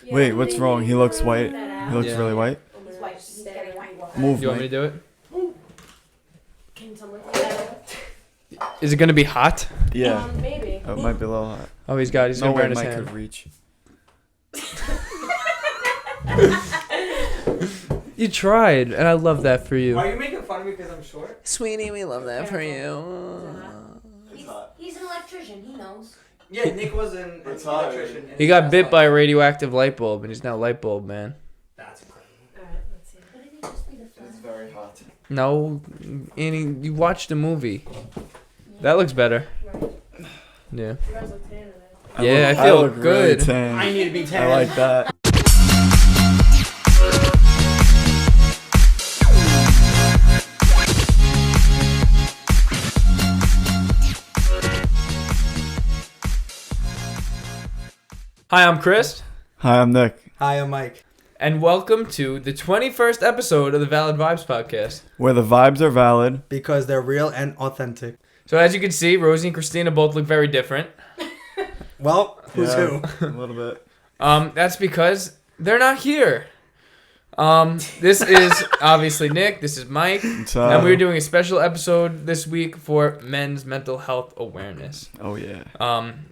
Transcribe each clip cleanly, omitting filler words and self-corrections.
Yeah, Wait, what's wrong? He looks white. He looks Yeah. really white. He's white. He's getting white. Move, You want me to Mike. do it? Can someone do that? Is it gonna be hot? Yeah. Maybe. Oh, it might be a little hot. Oh, he's No gonna way burn his Mike hand. could reach. You tried, and I love that for you. Why are you making fun of me because I'm short? Sweetie, we love that for you. He's an electrician. He knows. Yeah, Nick was an electrician. He got bit by a radioactive light bulb, and he's now light bulb man. That's incredible. Alright, let's see. Wouldn't he just be the It's flag? very hot. No, Annie, you watched the movie. That looks better. Right. Yeah. You guys look tan today. Yeah, I feel look really good. tan. I need to be 10. I like that. Hi, I'm Chris, Hi, I'm Nick. Hi, I'm Mike. and welcome to the 21st episode of the Valid Vibes podcast. Where the vibes are valid. Because they're real and authentic. So as you can see, Rosie and Christina both look very different. Well, who's Yeah, who? a little bit. That's because they're not here. This is obviously Nick. This is Mike. So, And we're doing a special episode this week for Men's Mental Health Awareness. Oh, yeah.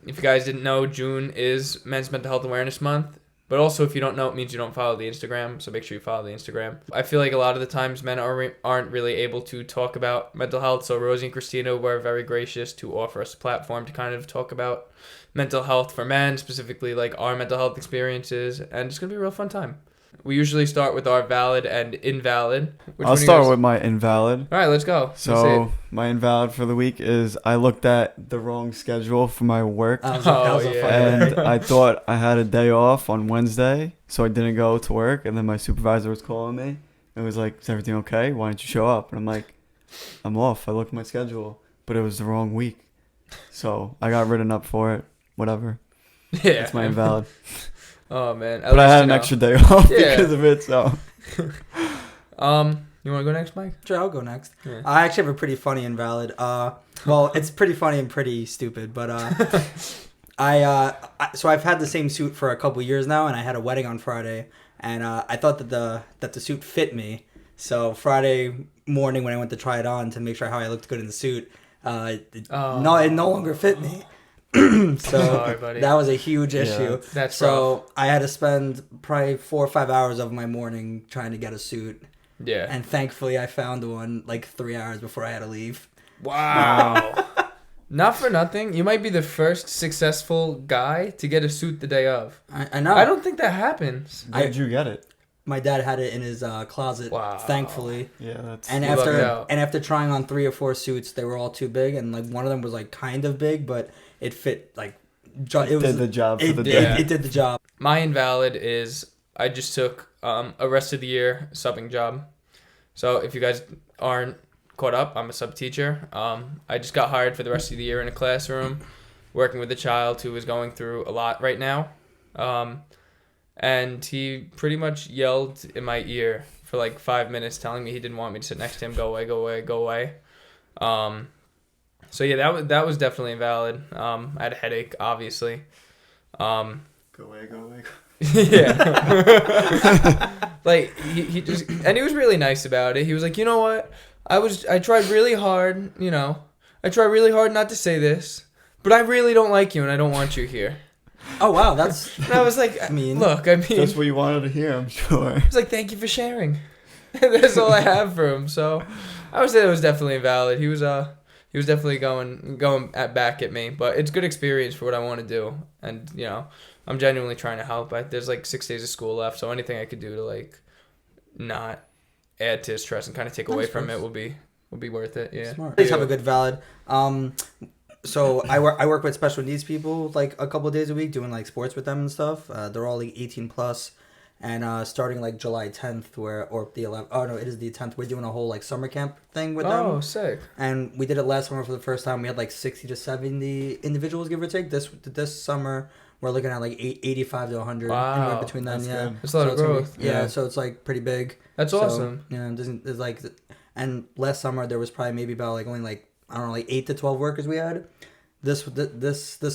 If you guys didn't know, June is Men's Mental Health Awareness Month. But also, if you don't know, it means you don't follow the Instagram. So make sure you follow the Instagram. I feel like a lot of the times men aren't really able to talk about mental health. So Rosie and Christina were very gracious to offer us a platform to kind of talk about mental health for men, specifically like our mental health experiences. And it's going to be a real fun time. We usually start with our valid and invalid. I'll start with my invalid. All right, let's go. Let's see So, it. my invalid for the week is I looked at the wrong schedule for my work. That was a yeah. fun And I thought I had a day off on Wednesday, so I didn't go to work. And then my supervisor was calling me and was like, "Is everything okay? Why didn't you show up?" And I'm like, "I'm off. I looked at my schedule, but it was the wrong week." So I got written up for it. Whatever. Yeah. That's my invalid. Oh, man. At But I least had you an know. extra day off Yeah. because of it, so. You want to go next, Mike? Sure, I'll go next. Yeah. I actually have a pretty funny invalid. Well, it's pretty funny and pretty stupid, but so I've had the same suit for a couple years now, and I had a wedding on Friday, and I thought that the suit fit me. So Friday morning when I went to try it on to make sure how I looked good in the suit, it no longer fit me. So Sorry, buddy. that was a huge Yeah, issue. That's So rough. I had to spend probably 4 or 5 hours of my morning trying to get a suit. Yeah. And thankfully, I found one like 3 hours before I had to leave. Wow. Not for nothing. You might be the first successful guy to get a suit the day of. I know. I don't think that happens. Where did you get it? My dad had it in his closet. Wow. Thankfully. Yeah, that's. And You lucked after out. after trying on 3 or 4 suits, they were all too big, and like one of them was like kind of big, but it fit like. It did the job for it, the it- day. it did the job. My invalid is I just took a rest of the year subbing job. So if you guys aren't caught up, I'm a sub teacher. I just got hired for the rest of the year in a classroom, working with a child who is going through a lot right now. And he pretty much yelled in my ear for like 5 minutes, telling me he didn't want me to sit next to him. Go away, go away, go away. So yeah, that was definitely invalid. I had a headache, obviously. Go away, go away. Yeah. Like he just, and he was really nice about it. He was like, "You know what? I tried really hard, I tried really hard not to say this, but I really don't like you and I don't want you here." Oh wow, that's. And I was like, I mean, look, That's what you wanted to hear, I'm sure. I was like, "Thank you for sharing." That's all I have for him. So I would say it was definitely invalid. He was definitely going back at me, but it's good experience for what I want to do, and I'm genuinely trying to help. There's like 6 days of school left, so anything I could do to like not add to his stress and kind of take away from it will be worth it. Yeah. Smart. Please have a good valid. So I work with special needs people like a couple of days a week doing like sports with them and stuff. They're all like 18 plus, and starting like July 10th or the 11th. Oh no, it is the 10th. We're doing a whole like summer camp thing with them. Oh, sick. And we did it last summer for the first time. We had like 60 to 70 individuals, give or take. This summer we're looking at like 85 to 100 Wow. anywhere between them. That's Yeah, good. That's a lot of it's gonna be- growth. yeah, Yeah. so it's like pretty big. That's So, awesome. Yeah, there's like, and last summer there was probably maybe about like only like I don't know like 8 to 12 workers we had. This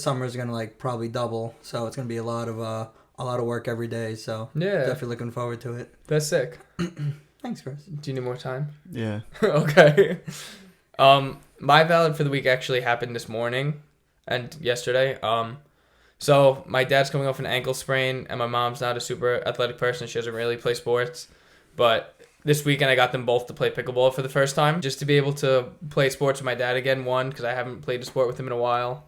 summer is gonna like probably double, so it's gonna be a lot of a lot of work every day. So Yeah, definitely looking forward to it. that's sick. Thanks, Chris. Do you need more time? Yeah. Okay. My valid for the week actually happened this morning and yesterday. So my dad's coming off an ankle sprain, and my mom's not a super athletic person. She doesn't really play sports, but this weekend I got them both to play pickleball for the first time, just to be able to play sports with my dad again. One, because I haven't played a sport with him in a while,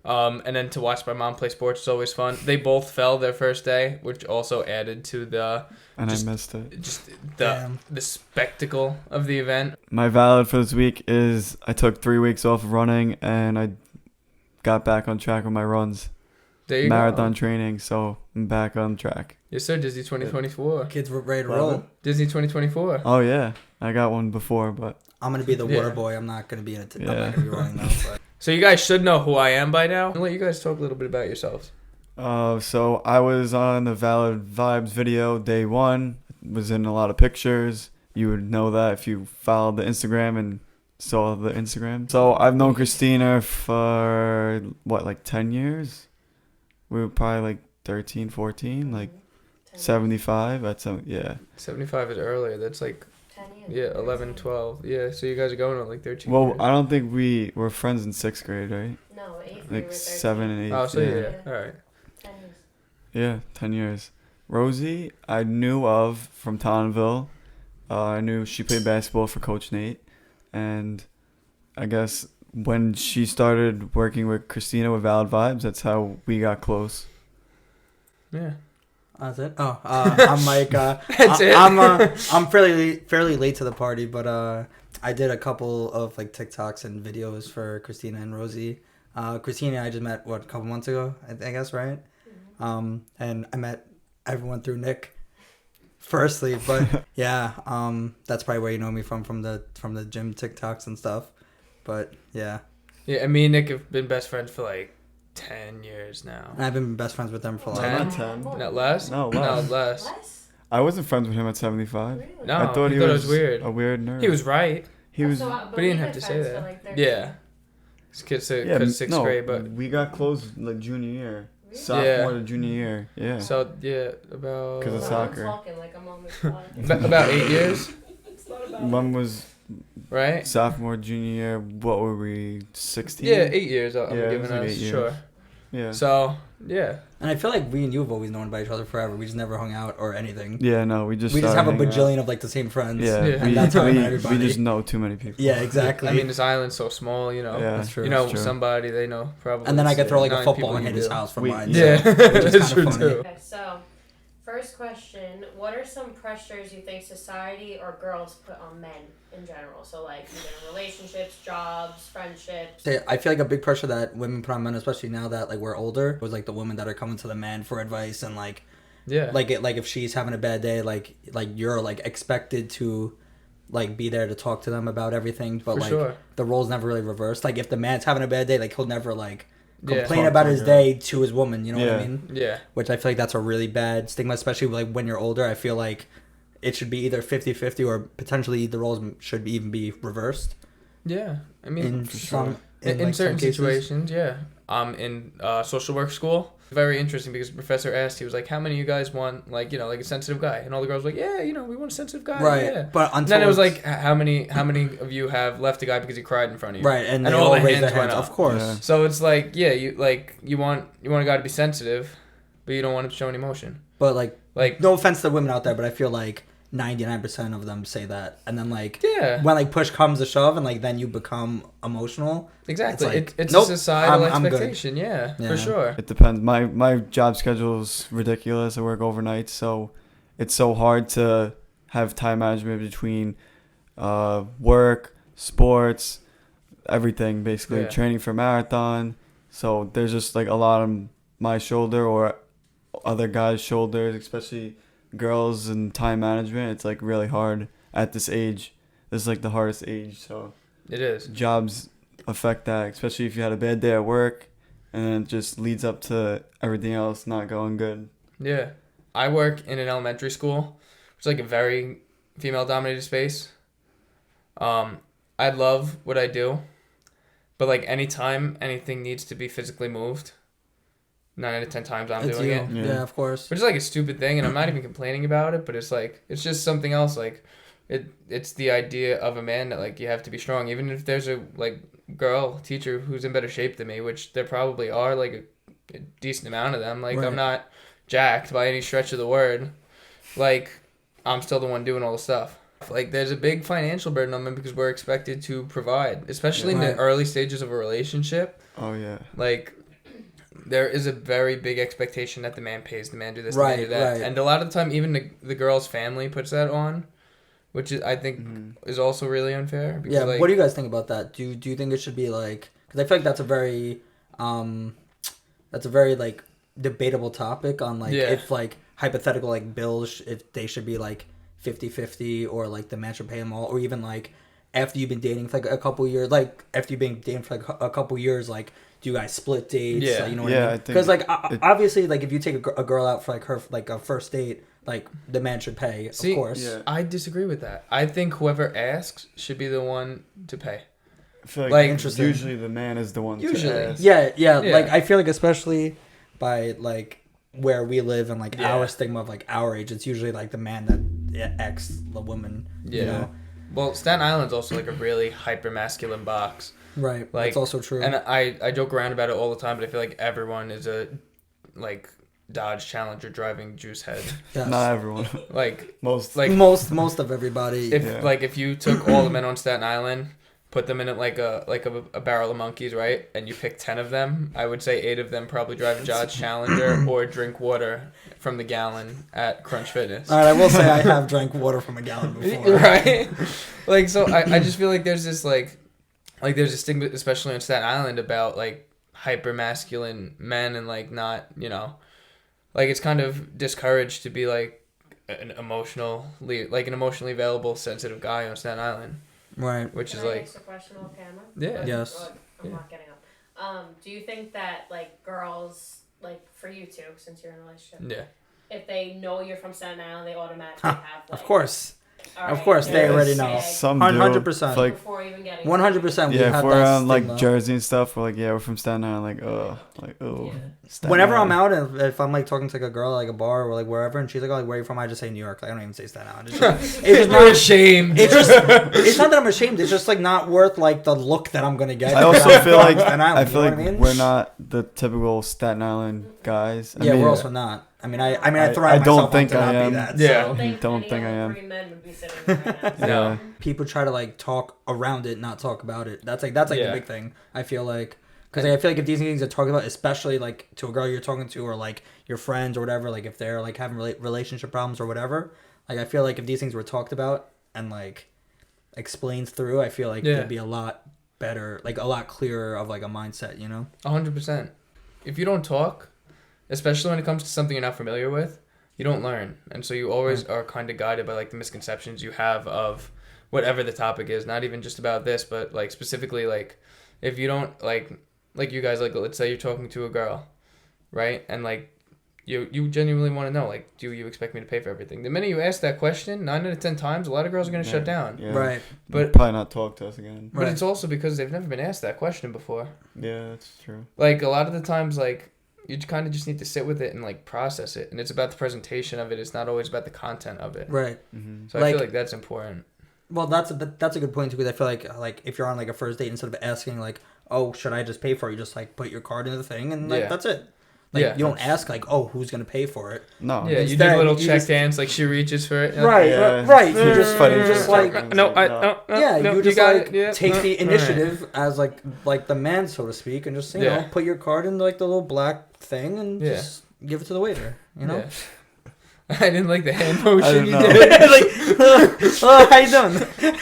and then to watch my mom play sports is always fun. They both fell their first day, which also added to the And Just- I missed it. just Damn. the spectacle of the event. My valid for this week is I took 3 weeks off of running and I got back on track with my runs. There you Marathon go. training, so I'm back on track. Yes, sir. Disney 2024. Kids were ready to Love roll. it. Disney 2024. Oh yeah, I got one before, but I'm gonna be the Yeah. water boy. I'm not gonna be in it. I'm Yeah. not gonna be running though. But So you guys should know who I am by now. I'll let you guys talk a little bit about yourselves. so I was on the Valid Vibes video day one. Was in a lot of pictures. You would know that if you followed the Instagram and saw the Instagram. So I've known Christina for what, like 10 years? We were probably like 13, 14, like 75 at some, yeah. 75 is earlier. That's like, 10 years. yeah, 11, 12. Yeah, so you guys are going on like 13 Well, years. I don't think we were friends in 6th grade, right? No, 8th we were Like 13. 7 and 8. Oh, so yeah. yeah. All right. 10 years. Yeah, 10 years. Rosie, I knew of from Townsville. I knew she played basketball for Coach Nate. And I guess when she started working with Christina with Valid Vibes, that's how we got close. Yeah. that's it. Oh, I'm like, That's it. I'm fairly late to the party, but I did a couple of like TikToks and videos for Christina and Rosie. Christina, I just met a couple months ago, I guess, right? And I met everyone through Nick. Firstly, but yeah, that's probably where you know me from the gym TikToks and stuff. But yeah, Yeah, and me and Nick have been best friends for like 10 years now. and I've been best friends with them for like. 10? Not 10. Not less? No, No, less. less. Less? I wasn't friends with him at 75. Really? No, I thought he he thought it was was weird. a weird nerd. He was right, He was. but he didn't have to say that. Yeah. It's kids Yeah, because 6th no, grade, but we got close like junior year. Really? Sophomore Yeah. to junior year. Yeah. so yeah, about 'Cause of I'm soccer. talking like I'm on this podcast. about 8 years, One was right? sophomore, junior year. What were we? 16. Yeah, 8 years. I'm Yeah, it giving was like us 8 years. sure. Yeah. So yeah, And I feel like we and you have always known about each other forever. We just never hung out or anything. Yeah. No, we just. We just have a started hanging out. bajillion of like the same friends. Yeah. Yeah. We, And that's how I met we everybody. just know too many people. Yeah, exactly. I mean, this island's so small, you know. Yeah. That's true. You know, That's true. somebody they know probably. And then I could throw like a 9 football people and hit you his do. house from We- mine. Yeah, so, which is that's kinda true funny. too. Okay, so first question: what are some pressures you think society or girls put on men in general? So like either relationships, jobs, friendships. I feel like a big pressure that women put on men, especially now that like we're older, was like the women that are coming to the man for advice and like Yeah. like if she's having a bad day, like you're like expected to like be there to talk to them about everything, but For like sure. the roles never really reversed. Like if the man's having a bad day, like he'll never like Yeah. complain Talk about to his her. day to his woman. You know what I Yeah. mean? Yeah. Which I feel like that's a really bad stigma, especially like when you're older. I feel like it should be either 50-50 or potentially the roles should even be reversed Yeah. I mean, in for some sure. in like, certain some cases. situations, yeah. In social work school, very interesting because the professor asked, he was like, "How many of you guys want like like a sensitive guy?" And all the girls were like, "Yeah, we want a sensitive guy." Right, Yeah. but And until then it was it's- like, "How many of you have left a guy because he cried in front of you?" right, and they all all the raise hands their went hands, up. of course. Yeah. So it's like, yeah, you want a guy to be sensitive, but you don't want him to show any emotion. But like, Like, no offense to the women out there, but I feel like 99% of them say that, and then like yeah, when like push comes to shove, and like then you become emotional. exactly. it's like, It's nope, a societal I'm good. expectation. Yeah, Yeah. for sure. It depends. My job schedule is ridiculous. I work overnight, so it's so hard to have time management between work, sports, everything basically. Yeah. Training for marathon. So there's just like a lot on my shoulder or other guys' shoulders, especially girls and time management. It's like really hard at this age. This is like the hardest age. So It is. jobs affect that, especially if you had a bad day at work and then it just leads up to everything else not going good. Yeah. I work in an elementary school, which is like a very female-dominated space. I love what I do, but like anytime anything needs to be physically moved, 9 out of 10 times I'm It's doing you. it. Yeah. Yeah, of course. Which is like a stupid thing, and I'm not even complaining about it, but it's like, it's just something else. Like, it's the idea of a man that, like, you have to be strong. Even if there's a, like, girl teacher who's in better shape than me, which there probably are, like, a decent amount of them. Like, Right. I'm not jacked by any stretch of the word. Like, I'm still the one doing all the stuff. Like, there's a big financial burden on men because we're expected to provide, especially in the Right. early stages of a relationship. Oh yeah. Like, there is a very big expectation that the man pays, the man do this, the man do Right, that. right. And a lot of the time, even the girl's family puts that on, which is, I think is also really unfair. Because, Yeah, like, what do you guys think about that? Do you think it should be like, because I feel like that's a very like debatable topic on like Yeah. if like hypothetical like bills if they should be like 50-50 or like the man should pay them all, or even like after you've been dating for like a couple years, like after you've been dating for like a couple years, like do you guys split dates? Yeah. Like, you know what Yeah, I I mean? think Because like it- obviously like if you take a girl out for like her like a first date, like the man should pay, See, of course. Yeah. I disagree with that. I think whoever asks should be the one to pay. I feel like, Like, interesting. usually the man is the one Usually. to ask. Yeah, Yeah. like I feel like especially by like where we live and like Yeah. our stigma of like our age, it's usually like the man that X the woman. Yeah. You know? Well, Staten Island's also like a really hyper masculine box. Right. Like, That's also true. And I joke around about it all the time, but I feel like everyone is a like Dodge Challenger driving juice head. Yes. Not everyone. Like Most. like most of everybody. if Yeah. like if you took all the men on Staten Island, put them in it like a barrel of monkeys, right? And you pick 10 of them, I would say 8 of them probably drive a Dodge Challenger or drink water from the gallon at Crunch Fitness. All right, I will say I have drank water from a gallon before. Right? Like, so I just feel like there's this like there's a stigma, especially on Staten Island, about like hyper masculine men and like not, you know, like it's kind of discouraged to be like an emotionally available, sensitive guy on Staten Island, Right. which Can is I like, ask a question on camera? Yeah. Yes. Oh, I'm Yeah. not getting up. Do you think that like girls, like for you two, since you're in a relationship, yeah, if they know you're from Staten Island, they automatically Huh, have like, Of course. all Of right, course, they yeah, already it's know. big Some do. 100%. Like, before even getting 100%. We yeah, if have we're that around like stigma. Jersey and stuff, we're like, yeah, we're from Staten Island. Like, Yeah. Staten Whenever I'm Island. out and if I'm like talking to like a girl at like a bar or like wherever and she's like, oh, like, where are you from? I just say New York. Like, I don't even say Staten Island. It's just, it's just we're not, ashamed. it's just it's not that I'm ashamed. It's just like not worth like the look that I'm gonna get. I also from feel like Staten Island, I you feel know like what I mean? we're not the typical Staten Island guys. I Yeah, mean, we're also not. I mean, I I thrive don't myself think on to I not am. be that. Yeah. I So. don't think, Don't any think I other am. 3 men would be sitting here right now. No. People try to like talk around it, not talk about it. That's like the Yeah. big thing. I feel like because I feel like if these things are talked about, especially like to a girl you're talking to or like your friends or whatever, like if they're like having relationship problems or whatever, like I feel like if these things were talked about and like explained through, I feel like Yeah. there'd be a lot better, like a lot clearer of like a mindset, you know? 100%. If you don't talk, especially when it comes to something you're not familiar with, you don't learn. And so you always are kind of guided by like the misconceptions you have of whatever the topic is, not even just about this, but like specifically like if you don't like you guys, like let's say you're talking to a girl, right? And like you genuinely want to know, like, do you expect me to pay for everything? The minute you ask that question, 9 out of 10 times, a lot of girls are going to shut down. Yeah. Right. But- probably not talk to us again. But it's also because they've never been asked that question before. Yeah, that's true. Like a lot of the times, like you kind of just need to sit with it and like process it, and it's about the presentation of it. It's not always about the content of it. Right. Mm-hmm. So I Like- feel like that's important. Well, that's a good point too, because I feel like if you're on like a first date, instead of asking like, oh, should I just pay for it, you just like put your card in the thing and like Yeah. that's it. Like Yeah. you don't ask like, oh, who's gonna pay for it? No. Yeah, you do Instead, a little you check just- dance, like she reaches for it. Right, Yeah. right. You Mm, just funny, you just like no, yeah, no, you just got like it. Yeah, take no, the all right. initiative as like the man, so to speak, and just you Yeah. know put your card in like the little black thing and Yeah. just give it to the waiter. You know. Yeah. I didn't like the hand motion don't you know. did, like, oh, how you doing?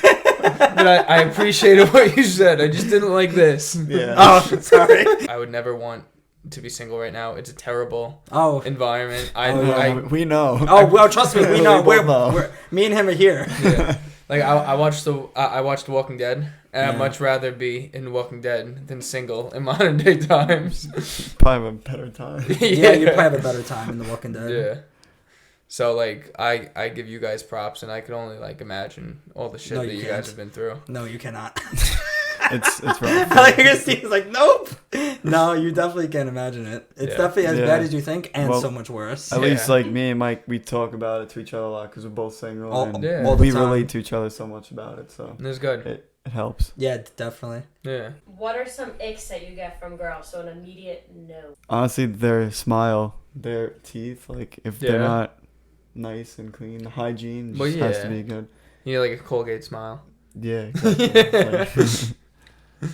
but I appreciated what you said. I just didn't like this. Yeah. Oh, sorry. I would never want to be single right now. It's a terrible Oh. environment. We know. Oh well, trust me, we know. We both know. We're me and him are here. Yeah. Like I watched Walking Dead, and I'd Yeah. much rather be in Walking Dead than single in modern day times. Probably have a better time. Yeah, you probably have a better time in The Walking Dead. Yeah. So like I give you guys props, and I could only like imagine all the shit No, that you you can't. guys have been through. No, you cannot. It's rough. Like Christine's like, nope. No, you definitely can't imagine it. It's definitely as Yeah. bad as you think, and Well, so much worse. At least like me and Mike, we talk about it to each other a lot because we're both single and Yeah. all the we time. relate to each other so much about it. So It's good. it helps. Yeah, definitely. Yeah. What are some icks that you get from girls? So an immediate no. Honestly, their smile, their teeth, like if they're Yeah. not nice and clean, the hygiene just Well, has to yeah. be good. You need like a Colgate smile. Yeah, exactly. Like,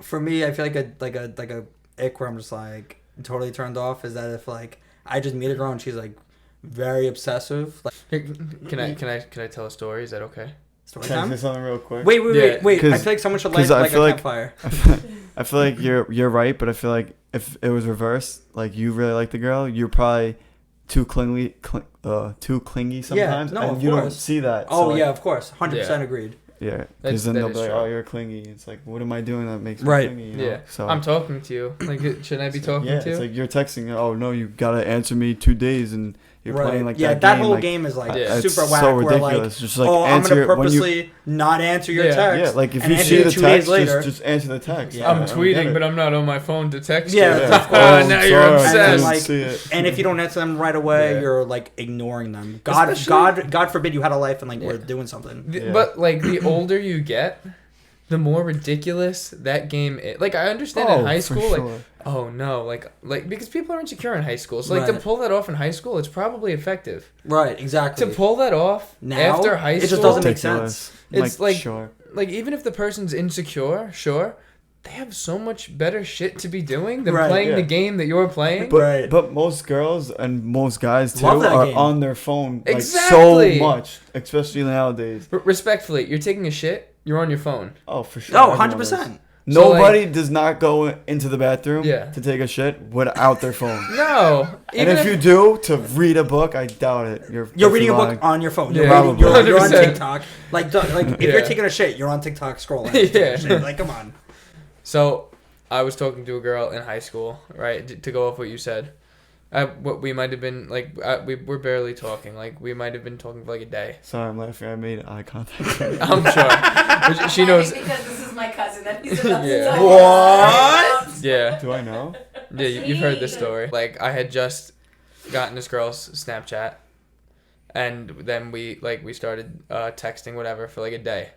For me, I feel like a ick where I'm just like totally turned off is that if like I just meet a girl and she's like very obsessive, like Here, Can I tell a story? Is that okay? story can I time. say something real quick? Wait. Yeah, I 'cause- feel like someone should light 'cause I like a feel like- campfire. I feel like you're right, but I feel like if it was reversed, like you really like the girl, you're probably too clingy sometimes, no, and of you don't course. see that. Oh so, like, yeah, of course, 100% agreed. yeah. Because then that they'll is be like, true. "Oh, you're clingy." It's like, what am I doing that makes me Right. clingy? You know? Yeah. So I'm talking to you. Like, shouldn't I be talking yeah, to you? it's like you're texting. Oh no, you gotta answer me 2 days, and you're playing like yeah, that game. whole like, game is like Yeah. it's super whack. so Where like, ridiculous. Just like oh, I'm answer gonna when you. purposely not answer your Yeah. text. Yeah, like if and you answer see you the 2 days text, later. just answer the text. Yeah. I'm I don't get tweeting, it. but I'm not on my phone to text Yeah, you. of Oh, course. I'm Now you're sorry, I obsessed. didn't like- see it. And if you don't answer them right away, Yeah. you're like ignoring them. God forbid you had a life and like we're doing something. Yeah. But like the older you get, the more ridiculous that game is. Like I understand in high for school, like sure. oh no, like because people are insecure in high school. So like to Right. pull that off in high school, it's probably effective. Right, exactly. To pull that off Now, after high it school, just doesn't make Ridiculous. sense. It's like- sure. like even if the person's insecure, sure, they have so much better shit to be doing than Right, playing yeah. the game that you're playing. But, Right. but most girls and most guys too Love that are game. on their phone like Exactly. so much, especially nowadays. Respectfully, you're taking a shit, you're on your phone. Oh, for sure. No, everyone 100%. is. So, Nobody does not go into the bathroom Yeah. to take a shit without their phone. No, And if you do, to read a book, I doubt it. You're Reading a book lying. on your phone. Yeah, You're on 100%. TikTok. Like if Yeah. you're taking a shit, you're on TikTok scrolling. Yeah. Like, come on. So, I was talking to a girl in high school, right? To go off what you said, what we might have been like, we were barely talking. Like we might have been talking for like a day. Sorry, I'm laughing. I made eye contact. I'm sure. But she knows. Because this is my cousin that he's about to Yeah. tell you. What? Yeah, Do I know? yeah. You've heard this story. Like I had just gotten this girl's Snapchat, and then we started texting whatever for like a day.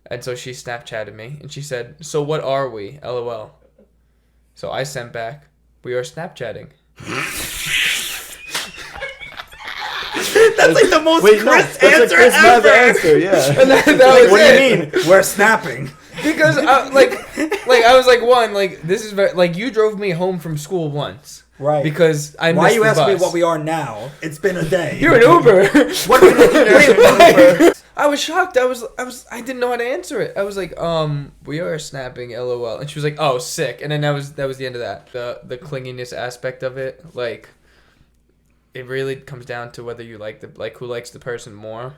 And so she Snapchatted me and she said, "So what are we? LOL." So I sent back, "We are Snapchatting." That's like the most Wait, no, crisp that's a answer Chris Math ever. answer, yeah. And that Like, was what it. do you mean? We're snapping. Because I was like one, like this is very, like you drove me home from school once. Right. Because I missed Why you the asking me bus. what we are now? It's been a day. You're an Uber. What are we doing? I was shocked. I didn't know how to answer it. I was like, we are snapping, LOL. And she was like, oh, sick. And then that was the end of that. The clinginess aspect of it, like, it really comes down to whether you who likes the person more.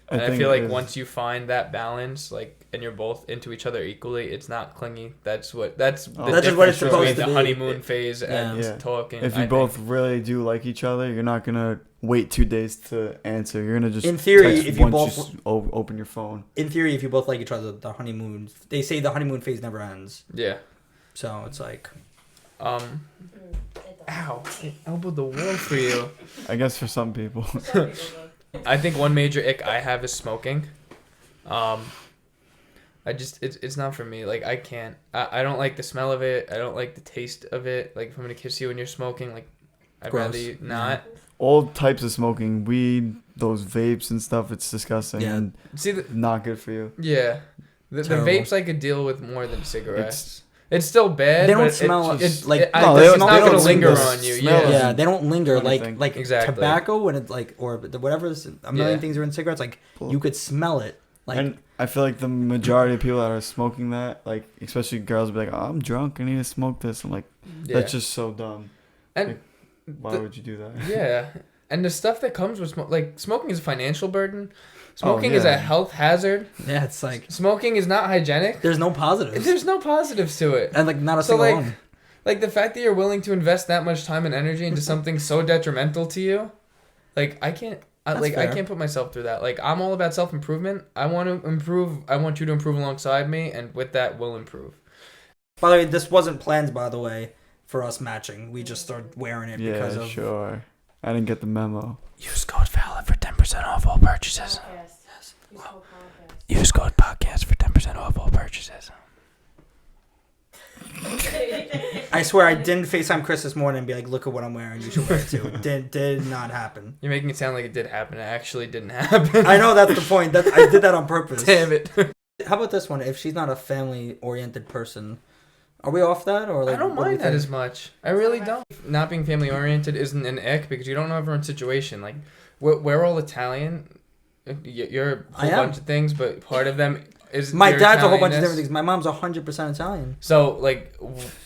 And I think feel it like is. once you find that balance, like, and you're both into each other equally, it's not clingy. That's the That's just what it's difference supposed between to the be. honeymoon phase and Yeah. talking. If you both really do like each other, you're not gonna wait 2 days to answer. You're gonna just In theory, text if you once both- just open your phone. In theory, if you both like each other, the honeymoon. They say the honeymoon phase never ends. Yeah. So it's like. Ow! I elbowed the wall for you. I guess for some people. I think one major ick I have is smoking. It's not for me. Like I can't. I don't like the smell of it. I don't like the taste of it. Like if I'm gonna kiss you when you're smoking, like I'd Gross. rather you not. All types of smoking, weed, those vapes and stuff. It's disgusting Yeah. and See not good for you. yeah, the Terrible. vapes I could deal with more than cigarettes. It's still bad. They don't but smell- It's like- No, it's they not don't gonna smell linger the on you. smell. Yeah. Yeah, they don't linger Anything. like Exactly. tobacco when it like or whatever's a million Yeah. things are in cigarettes. Like you could smell it. Like And I feel like the majority of people that are smoking that, like especially girls, be like, "Oh, I'm drunk. I need to smoke this." I'm like, Yeah. that's just so dumb. And Why would you do that? yeah, and the stuff that comes with smoking is a financial burden. Smoking is yeah. a health hazard. yeah, it's like Smoking is not hygienic. there's no positives There's no positives to it. and like not a So, single like, one. Like the fact that you're willing to invest that much time and energy into something so detrimental to you, Like I can't. I That's fair. can't put myself through that. Like I'm all about self improvement. I want to improve. I want you to improve alongside me, and with that, we'll improve. By the way, this wasn't planned, by the way, for us matching. We just started wearing it because Yeah, of... sure. I didn't get the memo. Use code VALID for 10% off all purchases. Podcast. Use whole podcast. Use code podcast for 10% off all purchases. I swear I didn't FaceTime Chris this morning and be like, look at what I'm wearing. You should wear it too. Did not happen. You're making it sound like it did happen. It actually didn't happen. I know that's the point. I did that on purpose. Damn it. How about this one? If she's not a family-oriented person, are we off that? Or like, I don't what do we mind that think? as much. I really don't. Not being family oriented isn't an ick because you don't know everyone's situation. Like, we're all Italian. You're a I whole am. bunch of things, but part of them is My your dad's a whole bunch of Italianness. different things. My mom's 100% Italian. So, like,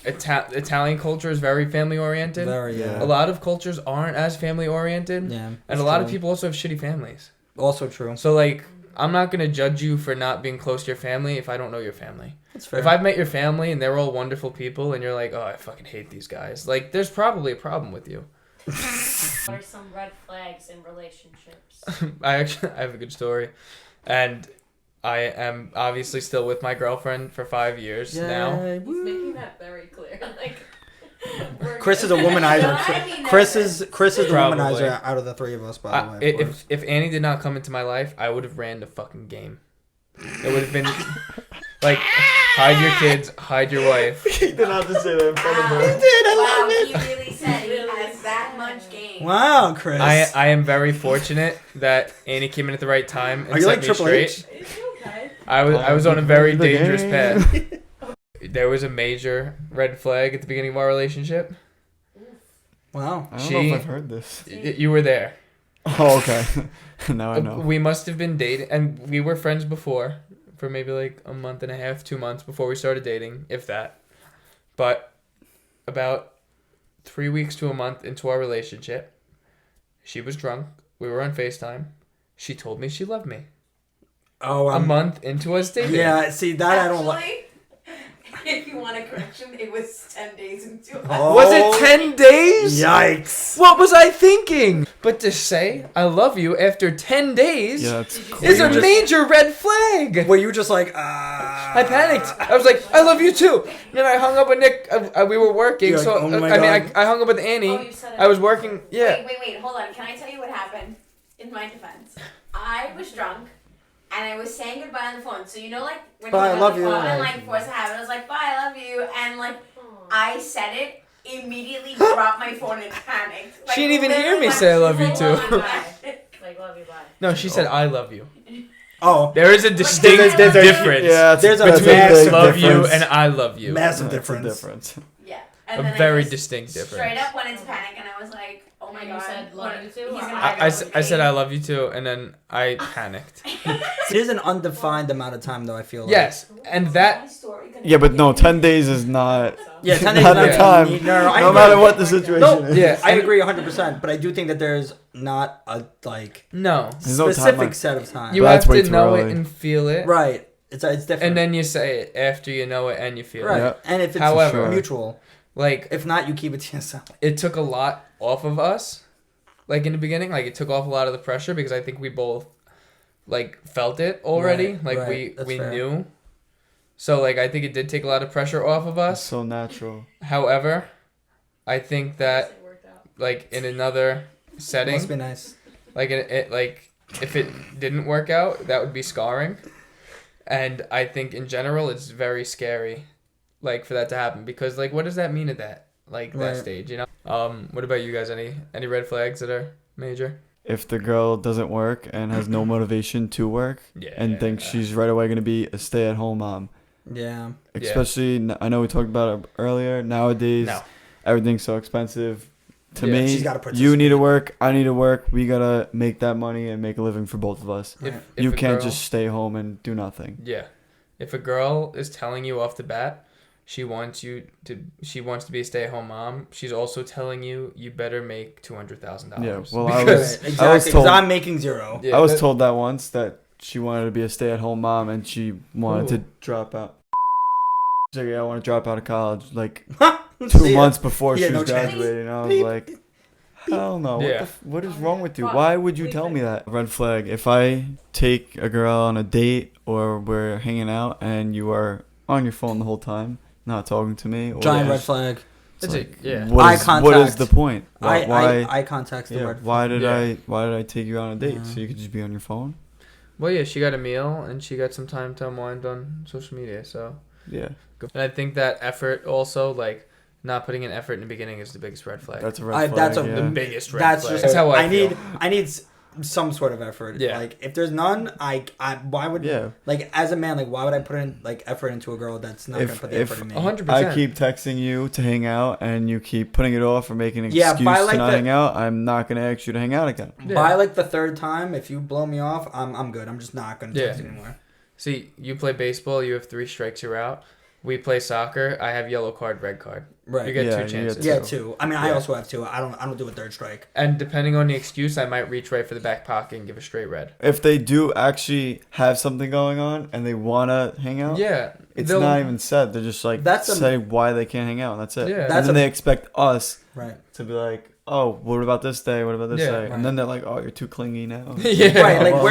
Italian culture is very family oriented. Very, Yeah. A lot of cultures aren't as family oriented. Yeah. And it's a lot of true. people also have shitty families. Also true. So, like, I'm not going to judge you for not being close to your family if I don't know your family. That's fair. If I've met your family and they're all wonderful people and you're like, oh, I fucking hate these guys, like, there's probably a problem with you. What are some red flags in relationships? I have a good story. And I am obviously still with my girlfriend for 5 years now. Yay, He's woo. making that very clear. Like, Chris is a womanizer. Chris is the Probably. womanizer out of the three of us, by the way. Of course. If Annie did not come into my life, I would have ran the fucking game. It would have been like, hide your kids, hide your wife. He did not have to say that in front of her. Wow, he really said he has that much game. Wow, Chris. I am very fortunate that Annie came in at the right time and Are you set like me Triple straight. H? Is he okay? I was on a very The dangerous game. path. There was a major red flag at the beginning of our relationship. Wow. I don't know She- if I've heard this. You were there. Oh, okay. Now I know. We must have been dating, and we were friends before for maybe like a month and a half, 2 months before we started dating, if that. But about 3 weeks to a month into our relationship, she was drunk. We were on FaceTime. She told me she loved me. Oh, A month into us dating. yeah. See that I don't like. Actually, if you want a correction, it was 10 days into it. Oh. Was it 10 days? Yikes! What was I thinking? But to say I love you after 10 days Yeah, that's is a crazy. major red flag. Were you just like I panicked. I was like, I love you too. And then I hung up with Nick. We were working, You're like, so oh my I mean, God. I hung up with Annie. Oh, you said it. I was working. Yeah. Wait, hold on. Can I tell you what happened? In my defense, I was drunk. And I was saying goodbye on the phone. So you know, like when Bye, I you on love the you. phone and like force a habit, I was like, "Bye, I love you," and like Aw. I said it, immediately dropped my phone and panicked. Like, She didn't even hear me literally, say I love you Like, too. love you, bye. Like, love you, bye. No, she said I love you. oh, There is a distinct there's a- difference Yeah, There's a that's between massive big love you difference. and I love you. massive That's a difference. difference. Yeah, A and then very I just distinct straight difference. up went into panic, and I was like, "Oh my And you god!" said, "Love what- you too," he's or gonna I- break up with I said me. I love you too, and then I panicked. It is an undefined amount of time, though. I feel like. Yes, and that My story gonna Yeah, but be- no, 10 days is not. Yeah, 10 days Not is the Yeah. time. No, I No agree. matter what the situation No, is. yeah, I agree 100%, but I do think that there's not a like no. There's no specific timeline. set of time. You But that's have way to too know it early. and feel it, right. It's different. and then you say it after you know it and you feel right. it. Yeah. And if it's However- mutual, Like, if not, you keep it to yourself. it took a lot off of us, like in the beginning. Like, it took off a lot of the pressure because I think we both like felt it already. Right, like right. That's we fair. knew. So like I think it did take a lot of pressure off of It's us. so natural. However, I think that It worked out. like in another setting, Must be nice. like like if it didn't work out, that would be scarring. And I think in general it's very scary, like for that to happen because like what does that mean at that that Right. stage, you know? What about you guys? Any red flags that are major? If the girl doesn't work and has no motivation to work Yeah. and thinks she's right away going to be a stay-at-home mom, Yeah. especially, I know we talked about it earlier, nowadays No. everything's so expensive. To Yeah. me, She's gotta you need to participate. work, I need to work, we got to make that money and make a living for both of us. Right. If You a can't girl- just stay home and do nothing. Yeah. If a girl is telling you off the bat she wants to be a stay-at-home mom, she's also telling you better make $200,000. Yeah, well, I Right, was exactly. I was 'cause told I'm making zero. Yeah, I was that- told that once that she wanted to be a stay-at-home mom and she wanted to Ooh. drop out. She's like, yeah, I want to drop out of college like See 2 ya. months before Yeah, she was no chance. graduating. I was Beep. like, Hell no. Yeah. What is wrong with you? Fuck. Why would you Leave tell it. me that? Red flag. If I take a girl on a date or we're hanging out and you are on your phone the whole time, not talking to me, or Giant red just- flag. it's It's like, yeah. What Eye is, what is contact. the point? Why? Eye contact's the Yeah, word. why did Yeah. why did I take you on a date? So you could just be on your phone? Well, yeah, she got a meal and she got some time to unwind on social media. So, Yeah, and I think that effort also, like, not putting in effort in the beginning is the biggest red flag. that's a red flag. That's a yeah. The biggest red That's flag. just That's how I feel. I need some sort of effort. Yeah. Like if there's none, I why would Yeah. like as a man, like why would I put in like effort into a girl that's not If- gonna put the if- effort in me? 100%. I keep texting you to hang out, and you keep putting it off or making an Yeah, excuse by, to like, not the- hang out. I'm not gonna ask you to hang out again. Yeah. By like the third time, if you blow me off, I'm good. I'm just not gonna text Yeah. you anymore. See, you play baseball, you have 3 strikes, you're out. We play soccer, I have yellow card, red card. Right. You get Yeah, 2 you get chances. Yeah, So- two. I mean, I Yeah. also have two. I don't do a third strike. And depending on the excuse, I might reach right for the back pocket and give a straight red. If they do actually have something going on and they wanna hang out, Yeah. it's they'll- not even said. They're just like That's a- say why they can't hang out. And that's it. Yeah. And That's then a- they expect us Right. to be like, oh, what about this day? What about this Yeah, day? right. And then they're like, oh, you're too clingy now. Yeah. Right. Like well,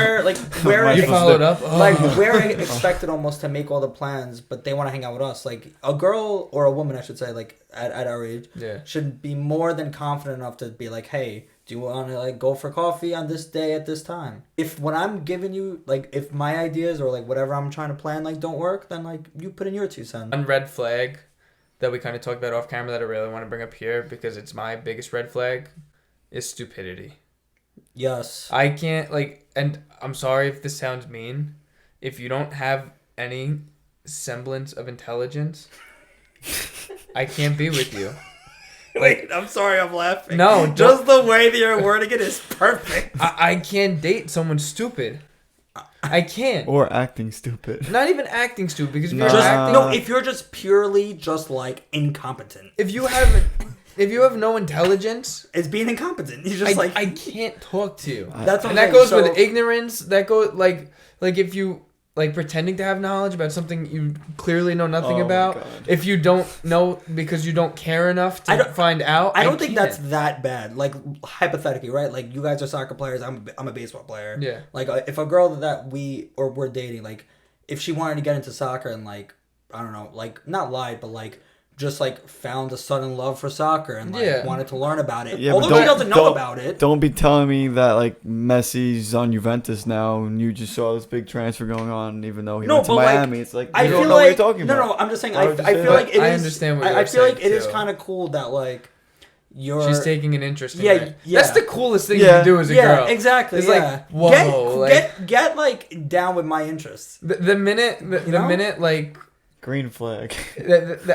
where my You Ex- followed up? like Oh. we're expected almost to make all the plans, but they want to hang out with us. Like a girl or a woman, I should say, like at our age, Yeah. should be more than confident enough to be like, hey, do you want to like go for coffee on this day at this time? If when I'm giving you like if my ideas or like whatever I'm trying to plan like don't work, then like you put in your 2 cents. One red flag that we kind of talked about off camera that I really want to bring up here because it's my biggest red flag is stupidity. Yes. I can't, like, and I'm sorry if this sounds mean, if you don't have any semblance of intelligence, I can't be with you. Wait, I'm sorry, I'm laughing. No, just the way that you're wording it is perfect. I can't date someone stupid. I can't. Or acting stupid. Not even acting stupid because if you're Just acting, no, if you're just purely just like incompetent, if you have no intelligence, it's being incompetent. You just I can't talk to you. that's what And I'm that saying. goes with So- ignorance. That goes like if you like pretending to have knowledge about something you clearly know nothing Oh my about. God. If you don't know because you don't care enough I to don't- find out. I don't think can't. that's that bad. Like hypothetically, right? Like you guys are soccer players. I'm a baseball player. Yeah. Like if a girl that we're dating, like if she wanted to get into soccer and like I don't know, like not lied, but like just like found a sudden love for soccer and like Yeah. wanted to learn about it. Yeah, but Although she doesn't know don't- about it. Don't be telling me that like Messi's on Juventus now, and you just saw this big transfer going on, even though he No, went to but, like, Miami. It's like I you feel don't know like what you're talking no, about. no. I'm just saying. Why would you I say feel that? like it is. I understand what I you're feel like saying, it is too. kind of cool that like you're. She's taking an interest in Yeah, it. yeah. That's the coolest thing Yeah. you can do as a yeah, girl. exactly. It's yeah. like, whoa, Get like down with my interests. The minute You know? minute like Green flag.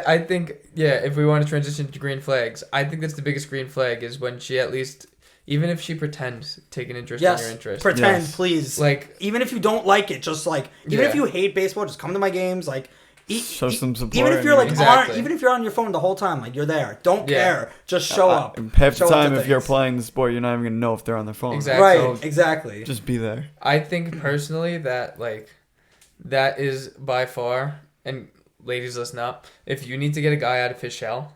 I think if we want to transition to green flags, I think that's the biggest green flag is when she at least even if she pretends take an interest in your interest. Pretend, Yes. please. Like even if you don't like it, just like even Yeah. if you hate baseball, just come to my games. Like Show some support. even if you're like Exactly. even if you're on your phone the whole time, like you're there. Don't Yeah. care. Just show up. Half Show the up to time, if you're things. playing the sport, you're not even gonna know if they're on their phone. Exactly. Right. So Exactly. just be there. I think personally that like that is by far and ladies listen up, if you need to get a guy out of his shell,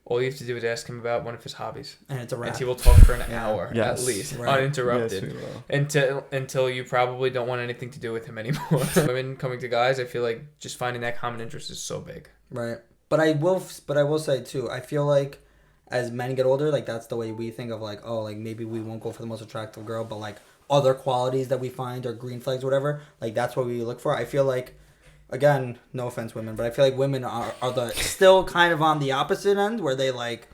all you have to do is ask him about one of his hobbies. And it's a wrap. And he will talk for an Yeah. hour Yes. at least, Right. uninterrupted. Yes, we will. Until you probably don't want anything to do with him anymore. Women coming to guys, I feel like just finding that common interest is so big. Right. But I will say too, I feel like as men get older, like that's the way we think of like, oh, like maybe we won't go for the most attractive girl, but like other qualities that we find or green flags, whatever, like that's what we look for. I feel like, again, no offense women, but I feel like women are the still kind of on the opposite end where they like,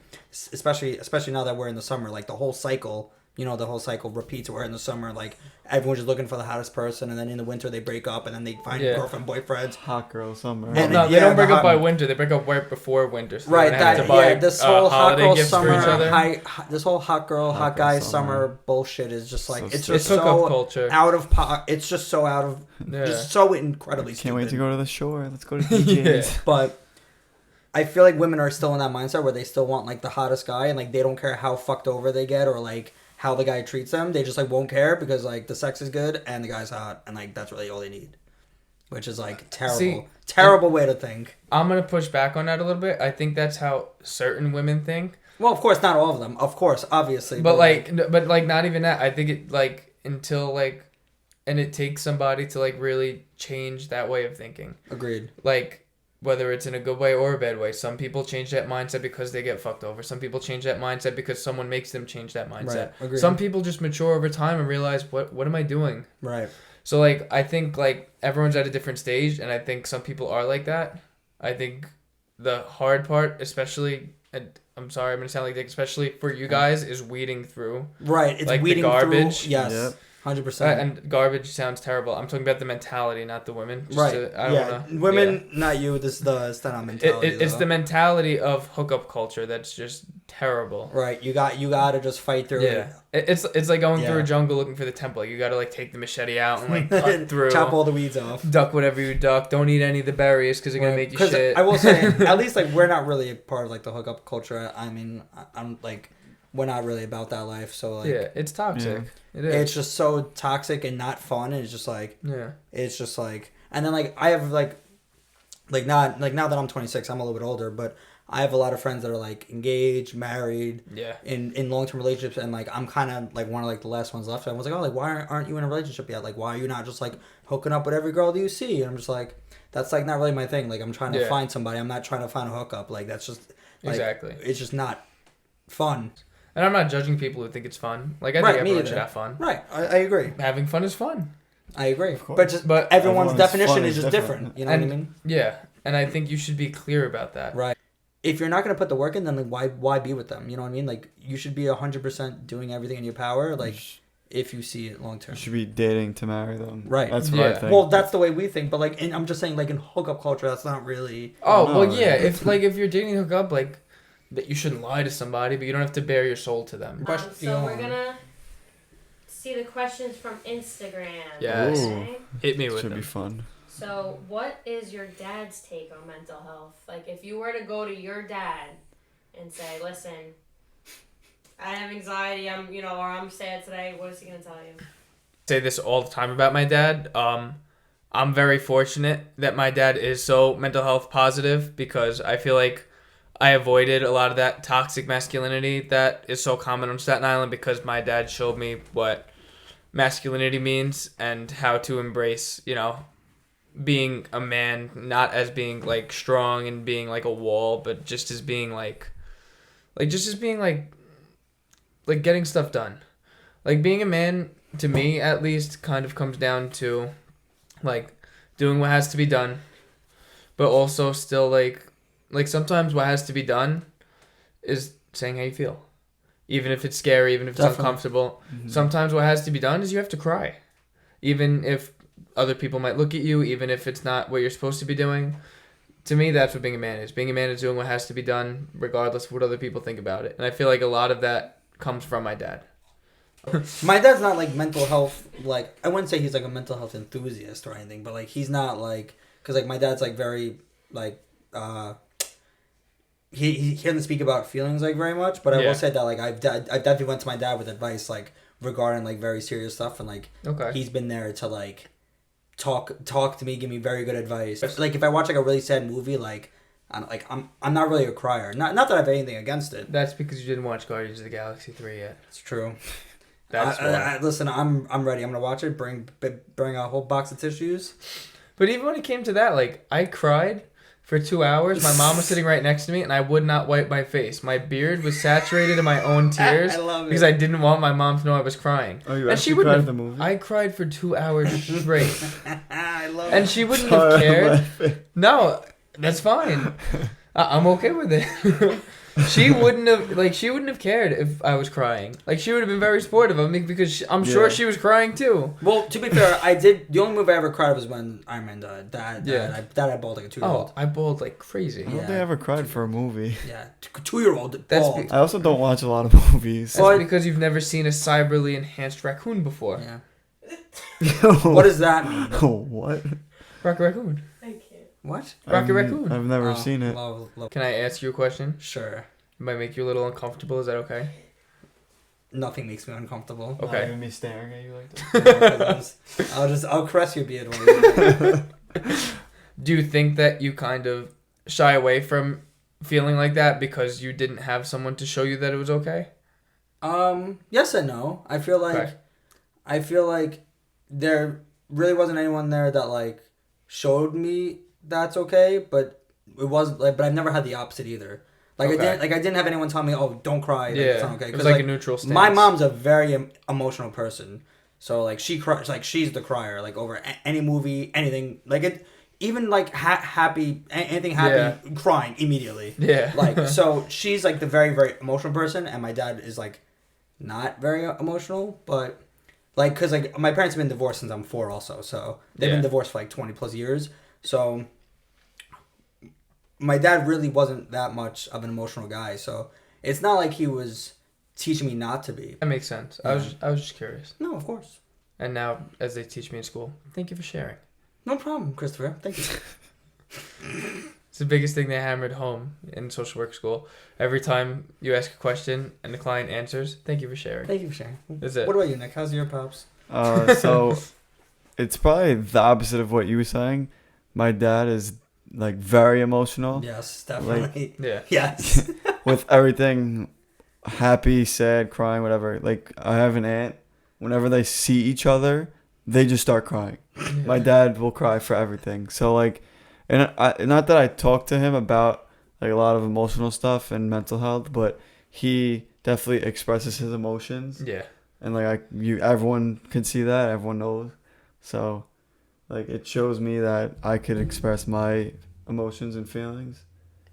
especially now that we're in the summer, like the whole cycle, the whole cycle repeats. We're in the summer, like everyone's just looking for the hottest person, and then in the winter they break up, and then they find Yeah. girlfriend, boyfriends. Hot girl summer. And- No, they yeah, don't break the up by hot- winter. They break up right before winter. So Right, they have that to buy, this whole hot holiday girl gifts for summer, each other. this whole hot girl, hot girl guy summer. summer bullshit is just like So it's stupid. just It's hookup so culture. out of it's just so out of Yeah. just so incredibly Can't wait to stupid. go to the shore. Let's go to DJs. But I feel like women are still in that mindset where they still want like the hottest guy, and like they don't care how fucked over they get or like how the guy treats them. They just like won't care because like the sex is good and the guy's hot, and like that's really all they need. Which is like terrible way to think. I'm gonna push back on that a little bit. I think that's how certain women think, Well, of course, not all of them. Of course, obviously. But like not even that. I think it like until like, and it takes somebody to like really change that way of thinking. Agreed. Like whether it's in a good way or a bad way. Some people change that mindset because they get fucked over. Some people change that mindset because someone makes them change that mindset. Right. Agreed. Some people just mature over time and realize what am I doing? Right. So like I think like everyone's at a different stage, and I think some people are like that. I think the hard part, especially, and I'm sorry, I'm gonna sound like dick, especially for you guys, is weeding through. Right. It's like weeding the garbage. through. Yes. Yep. 100%. And garbage sounds terrible. I'm talking about the mentality, not the women. Just Right. I don't wanna, Women, not you. This is the stand-up mentality. It's the mentality of hookup culture that's just terrible. Right. You got to just fight through it. It's like going through Yeah. a jungle looking for the temple. You got to like take the machete out and like cut through. Chop all the weeds off. Duck whatever you duck. Don't eat any of the berries because they're gonna make you shit. I will say, at least like we're not really a part of like the hookup culture. I mean, I'm like, we're not really about that life. So like, yeah, it's toxic. Yeah. It is. it's just so toxic and not fun. And it's just like, it's just like, and then like I have like not like now that I'm 26, I'm a little bit older, but I have a lot of friends that are like engaged, married, in long term relationships, and like I'm kind of like one of like the last ones left. I was like, oh, like why aren't you in a relationship yet? Like why are you not just like hooking up with every girl that you see? And I'm just like, that's like not really my thing. Like I'm trying to find somebody. I'm not trying to find a hookup. Like that's just like, exactly. It's just not fun. And I'm not judging people who think it's fun. Like I think everyone should have fun. Right, I agree. Having fun is fun. I agree. But everyone's definition fun is just different. different. You know what I mean? Yeah, and I think you should be clear about that. Right. If you're not gonna put the work in, then like, why be with them? You know what I mean? Like you should be 100% doing everything in your power. Like if you see it long term. You should be dating to marry them. Right. That's what I think. Well, that's the way we think, but like, I'm just saying, like in hookup culture, that's not really. Oh No, well, yeah. right. If you're dating hook up, like that you shouldn't lie to somebody, but you don't have to bare your soul to them. So we're gonna see the questions from Instagram. Yes. Okay? Hit me with Should them. be fun. So what is your dad's take on mental health? Like if you were to go to your dad and say, listen, I have anxiety, or I'm sad today, what is he gonna tell you? Say this all the time about my dad. I'm very fortunate that my dad is so mental health positive because I feel like I avoided a lot of that toxic masculinity that is so common on Staten Island because my dad showed me what masculinity means and how to embrace, being a man, not as being like strong and being like a wall, but just as being like getting stuff done. Like being a man, to me at least, kind of comes down to like doing what has to be done, but also still like sometimes what has to be done is saying how you feel. Even if it's scary, even if it's uncomfortable. Mm-hmm. Sometimes what has to be done is you have to cry. Even if other people might look at you, even if it's not what you're supposed to be doing. To me, that's what being a man is. Being a man is doing what has to be done, regardless of what other people think about it. And I feel like a lot of that comes from my dad. My dad's not like mental health, like, I wouldn't say he's like a mental health enthusiast or anything, but like he's not like, because like my dad's like very, like, he doesn't speak about feelings like very much, but I will say that like I definitely went to my dad with advice like regarding like very serious stuff, and like he's been there to like talk to me, give me very good advice. Like if I watch like a really sad movie, like I'm not really a crier. Not that I have anything against it. That's because you didn't watch Guardians of the Galaxy 3 yet. It's true. That's why. Listen, I'm ready. I'm gonna watch it. Bring a whole box of tissues. But even when it came to that, like I cried for 2 hours. My mom was sitting right next to me, and I would not wipe my face. My beard was saturated in my own tears. I love it. Because I didn't want my mom to know I was crying. Oh, you and actually cried at the movie? I cried for 2 hours straight. I love And it. she wouldn't have cared. No, that's fine. I'm okay with it. She wouldn't have cared if I was crying. Like she would have been very supportive of me because I'm sure she was crying too. Well, to be fair, I did. The only movie I ever cried was when Iron Man died. I bawled like a 2-year-old. Oh, I bawled like crazy. I don't think I ever cried for a movie. Yeah, 2-year-old. That's bawled. I also don't watch a lot of movies. That's because you've never seen a cyberly enhanced raccoon before. Yeah. What does that mean? What? Rocket Raccoon. Thank you. What? Rocket Raccoon. I've never seen it. Love. Can I ask you a question? Sure. It might make you a little uncomfortable. Is that okay? Nothing makes me uncomfortable. Okay. Not even me staring at you like that. I'll caress your beard when we Do you think that you kind of shy away from feeling like that because you didn't have someone to show you that it was okay? Yes and no. Okay. I feel like there really wasn't anyone there that like showed me that's okay, but it was like, but I've never had the opposite either. Like Okay. I didn't have anyone tell me, "Oh, don't cry." Like, it's not okay. It was 'Cause, like a neutral stance. my mom's a very emotional person, so like she cries, like she's the crier, like over any movie, anything, like it, even like happy, anything happy, crying immediately. Yeah. Like so, she's like the very very emotional person, and my dad is like not very emotional, but like because like my parents have been divorced since I'm 4, also, so they've been divorced for like 20 plus years, so. My dad really wasn't that much of an emotional guy, so it's not like he was teaching me not to be. That makes sense. Yeah. I was just curious. No, of course. And now, as they teach me in school, thank you for sharing. No problem, Christopher. Thank you. It's the biggest thing they hammered home in social work school. Every time you ask a question and the client answers, thank you for sharing. Thank you for sharing. That's it. What about you, Nick? How's your pops? So it's probably the opposite of what you were saying. My dad is like very emotional Yes, definitely. Yeah. Yes. with everything, happy, sad, crying, whatever. Like I have an aunt. Whenever they see each other, they just start crying. My dad will cry for everything. So like, and not that I talk to him about like a lot of emotional stuff and mental health, but he definitely expresses his emotions. Yeah. And like everyone can see that. Everyone knows. So. Like, it shows me that I could express my emotions and feelings.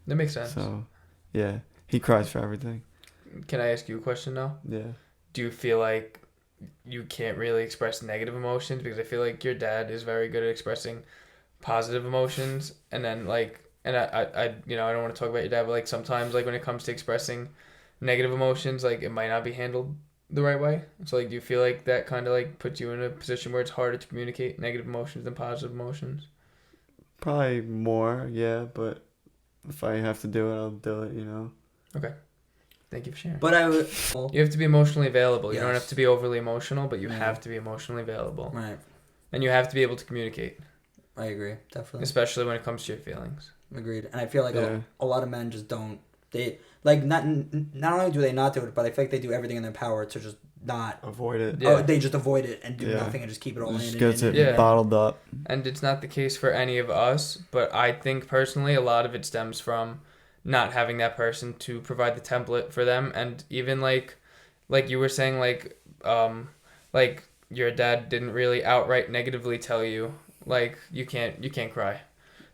That makes sense. So, yeah. He cries for everything. Can I ask you a question now? Yeah. Do you feel like you can't really express negative emotions? Because I feel like your dad is very good at expressing positive emotions. And then, like, and I you know, I don't want to talk about your dad, but, like, sometimes, like, when it comes to expressing negative emotions, like, it might not be handled the right way. So like, do you feel like that kind of like puts you in a position where it's harder to communicate negative emotions than positive emotions? Probably more, yeah, but if I have to do it, I'll do it, you know. Okay. Thank you for sharing. But I would. You have to be emotionally available. You don't Yes. have to be overly emotional, but you Yeah. have to be emotionally available. Right. And you have to be able to communicate, I agree. Definitely. especially when it comes to your feelings. Agreed. And I feel like Yeah. a lot of men just don't. They like not only do they not do it, but I feel like they do everything in their power to just not. Avoid it. Yeah. Oh, they just avoid it and do Yeah. nothing and just keep it all Just in. gets it Yeah. bottled up. And it's not the case for any of us, but I think personally a lot of it stems from not having that person to provide the template for them. And even like you were saying, like your dad didn't really outright negatively tell you like you can't cry.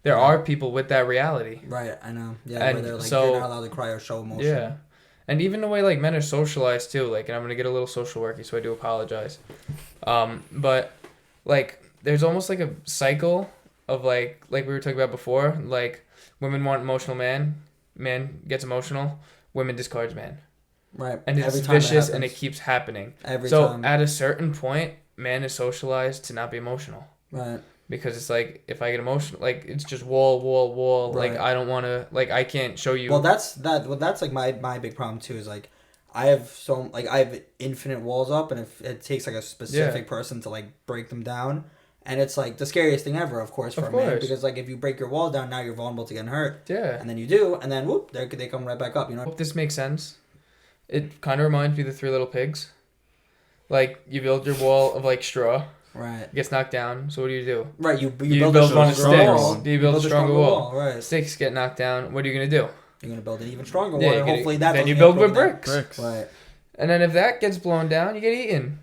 There are people with that reality. Right, I know. Yeah, And where they're like, so- you're not allowed to cry or show emotion. Yeah. And even the way like men are socialized too, like, and I'm gonna get a little social worky, so I do apologize. But like there's almost like a cycle of like we were talking about before, like women want emotional man gets emotional, women discards man. Right. And it's Every time vicious and it happens. keeps happening. Every So time. at a certain point, man is socialized to not be emotional. Right. Because it's like if I get emotional, like it's just wall. Right. Like I don't want to, like I can't show you. Well, that's like my big problem too. Is like I have infinite walls up, and if it takes like a specific person to like break them down, and it's like the scariest thing ever, of course, for a man, because like if you break your wall down, now you're vulnerable to getting hurt. Yeah. And then you do, and then whoop, they come right back up. You know. Hope this makes sense. It kind of reminds me of the Three Little Pigs. Like you build your wall of like straw. Right. It gets knocked down. So what do? Right. You You build build a one of stronger sticks. wall. You build a stronger wall. Right. Sticks get knocked down. What are you gonna do? You're gonna build an even stronger Yeah, wall. you And get- hopefully that. then you doesn't build get with broken bricks. down. Right. And then if that gets blown down, you get eaten.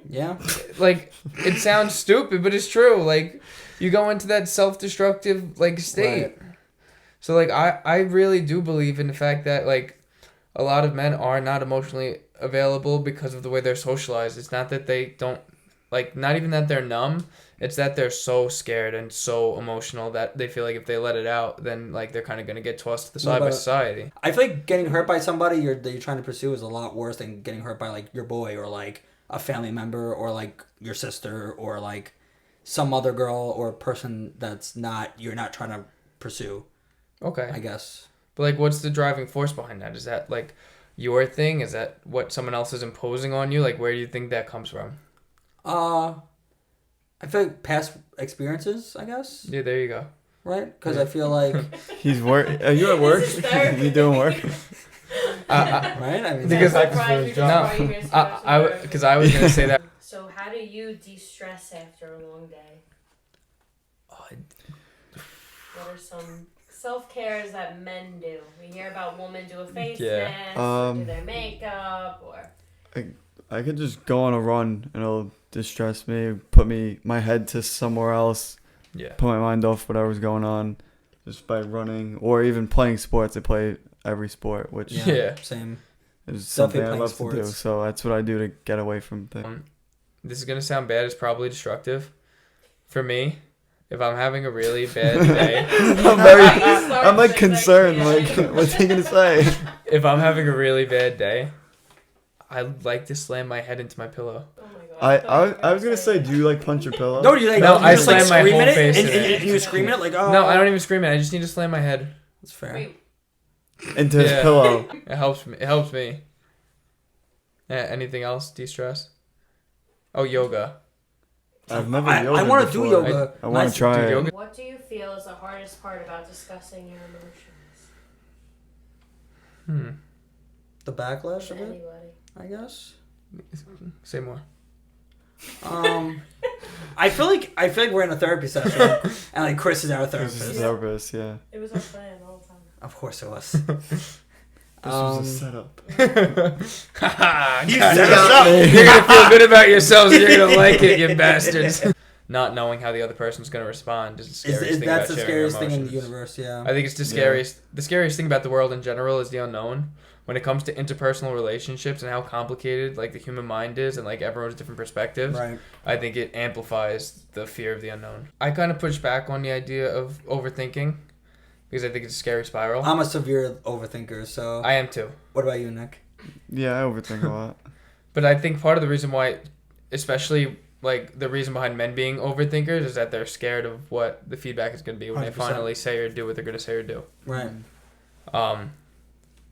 Yeah. Like it sounds stupid, but it's true. Like you go into that self-destructive like state. Right. So like I really do believe in the fact that like a lot of men are not emotionally available because of the way they're socialized. It's not that they don't like, not even that they're numb. It's that they're so scared and so emotional that they feel like if they let it out, then like they're kind of gonna get tossed to the side by but- society. I feel like getting hurt by somebody that you're trying to pursue is a lot worse than getting hurt by like your boy or like a family member or like your sister or like some other girl or person that's not you're not trying to pursue. Okay. I guess. But like, what's the driving force behind that? Is that like your thing? Is that what someone else is imposing on you? Like, where do you think that comes from? I feel like past experiences. I guess. Yeah, there you go. right? Because I feel like, He's work. Are you at work? This is therapy. You doing work? right? I mean, Because That's I- why you no, just brought you here to discuss your because I was gonna say that. So how do you de-stress after a long day? What are some self-cares that men do? We hear about women do a face mask, or do their makeup, or... I could just go on a run and it'll distress me, put my head to somewhere else, Yeah. put my mind off whatever's going on, just by running or even playing sports. I play every sport, which Yeah. same. is something I playing love to do. sports. So that's what I do to get away from things. This is gonna sound bad. It's probably destructive. For me, if I'm having a really bad day, I'm like concerned. Like, what's he gonna say? if I'm having a really bad day, I like to slam my head into my pillow. Oh my God. I was gonna say, do you like punch your pillow? No, you like No, you I just like slam my scream whole at it, face and, in it. and you scream at it like, oh. No, I don't even scream it. I just need to slam my head. That's fair. Wait, Into his Yeah. pillow. It helps me. It helps me. Anything else? De-stress? Oh, yoga. I've never. I want to do before. yoga. I want Nice. to try Do it. yoga. what do you feel is the hardest part about discussing your emotions? The backlash To of it, anybody. I guess. Say more. I feel like we're in a therapy session, and like Chris is our This is therapist. a therapist, yeah. It was our plan the whole time. Of course it was. This was a setup. You God, set us up. You're gonna feel good about yourselves and you're gonna like it, you bastards. Not knowing how the other person's gonna respond is the scariest thing That's about the sharing your scariest thing in the emotions. universe. Yeah. I think it's the scariest. The scariest thing about the world in general is the unknown. When it comes to interpersonal relationships and how complicated like the human mind is and like everyone's different perspectives, Right. I think it amplifies the fear of the unknown. I kind of push back on the idea of overthinking because I think it's a scary spiral. I'm a severe overthinker, so. I am too. What about you, Nick? Yeah, I overthink a lot. But I think part of the reason why, especially like the reason behind men being overthinkers, is that they're scared of what the feedback is going to be when they 100%. finally say or do what they're going to say or do. Right.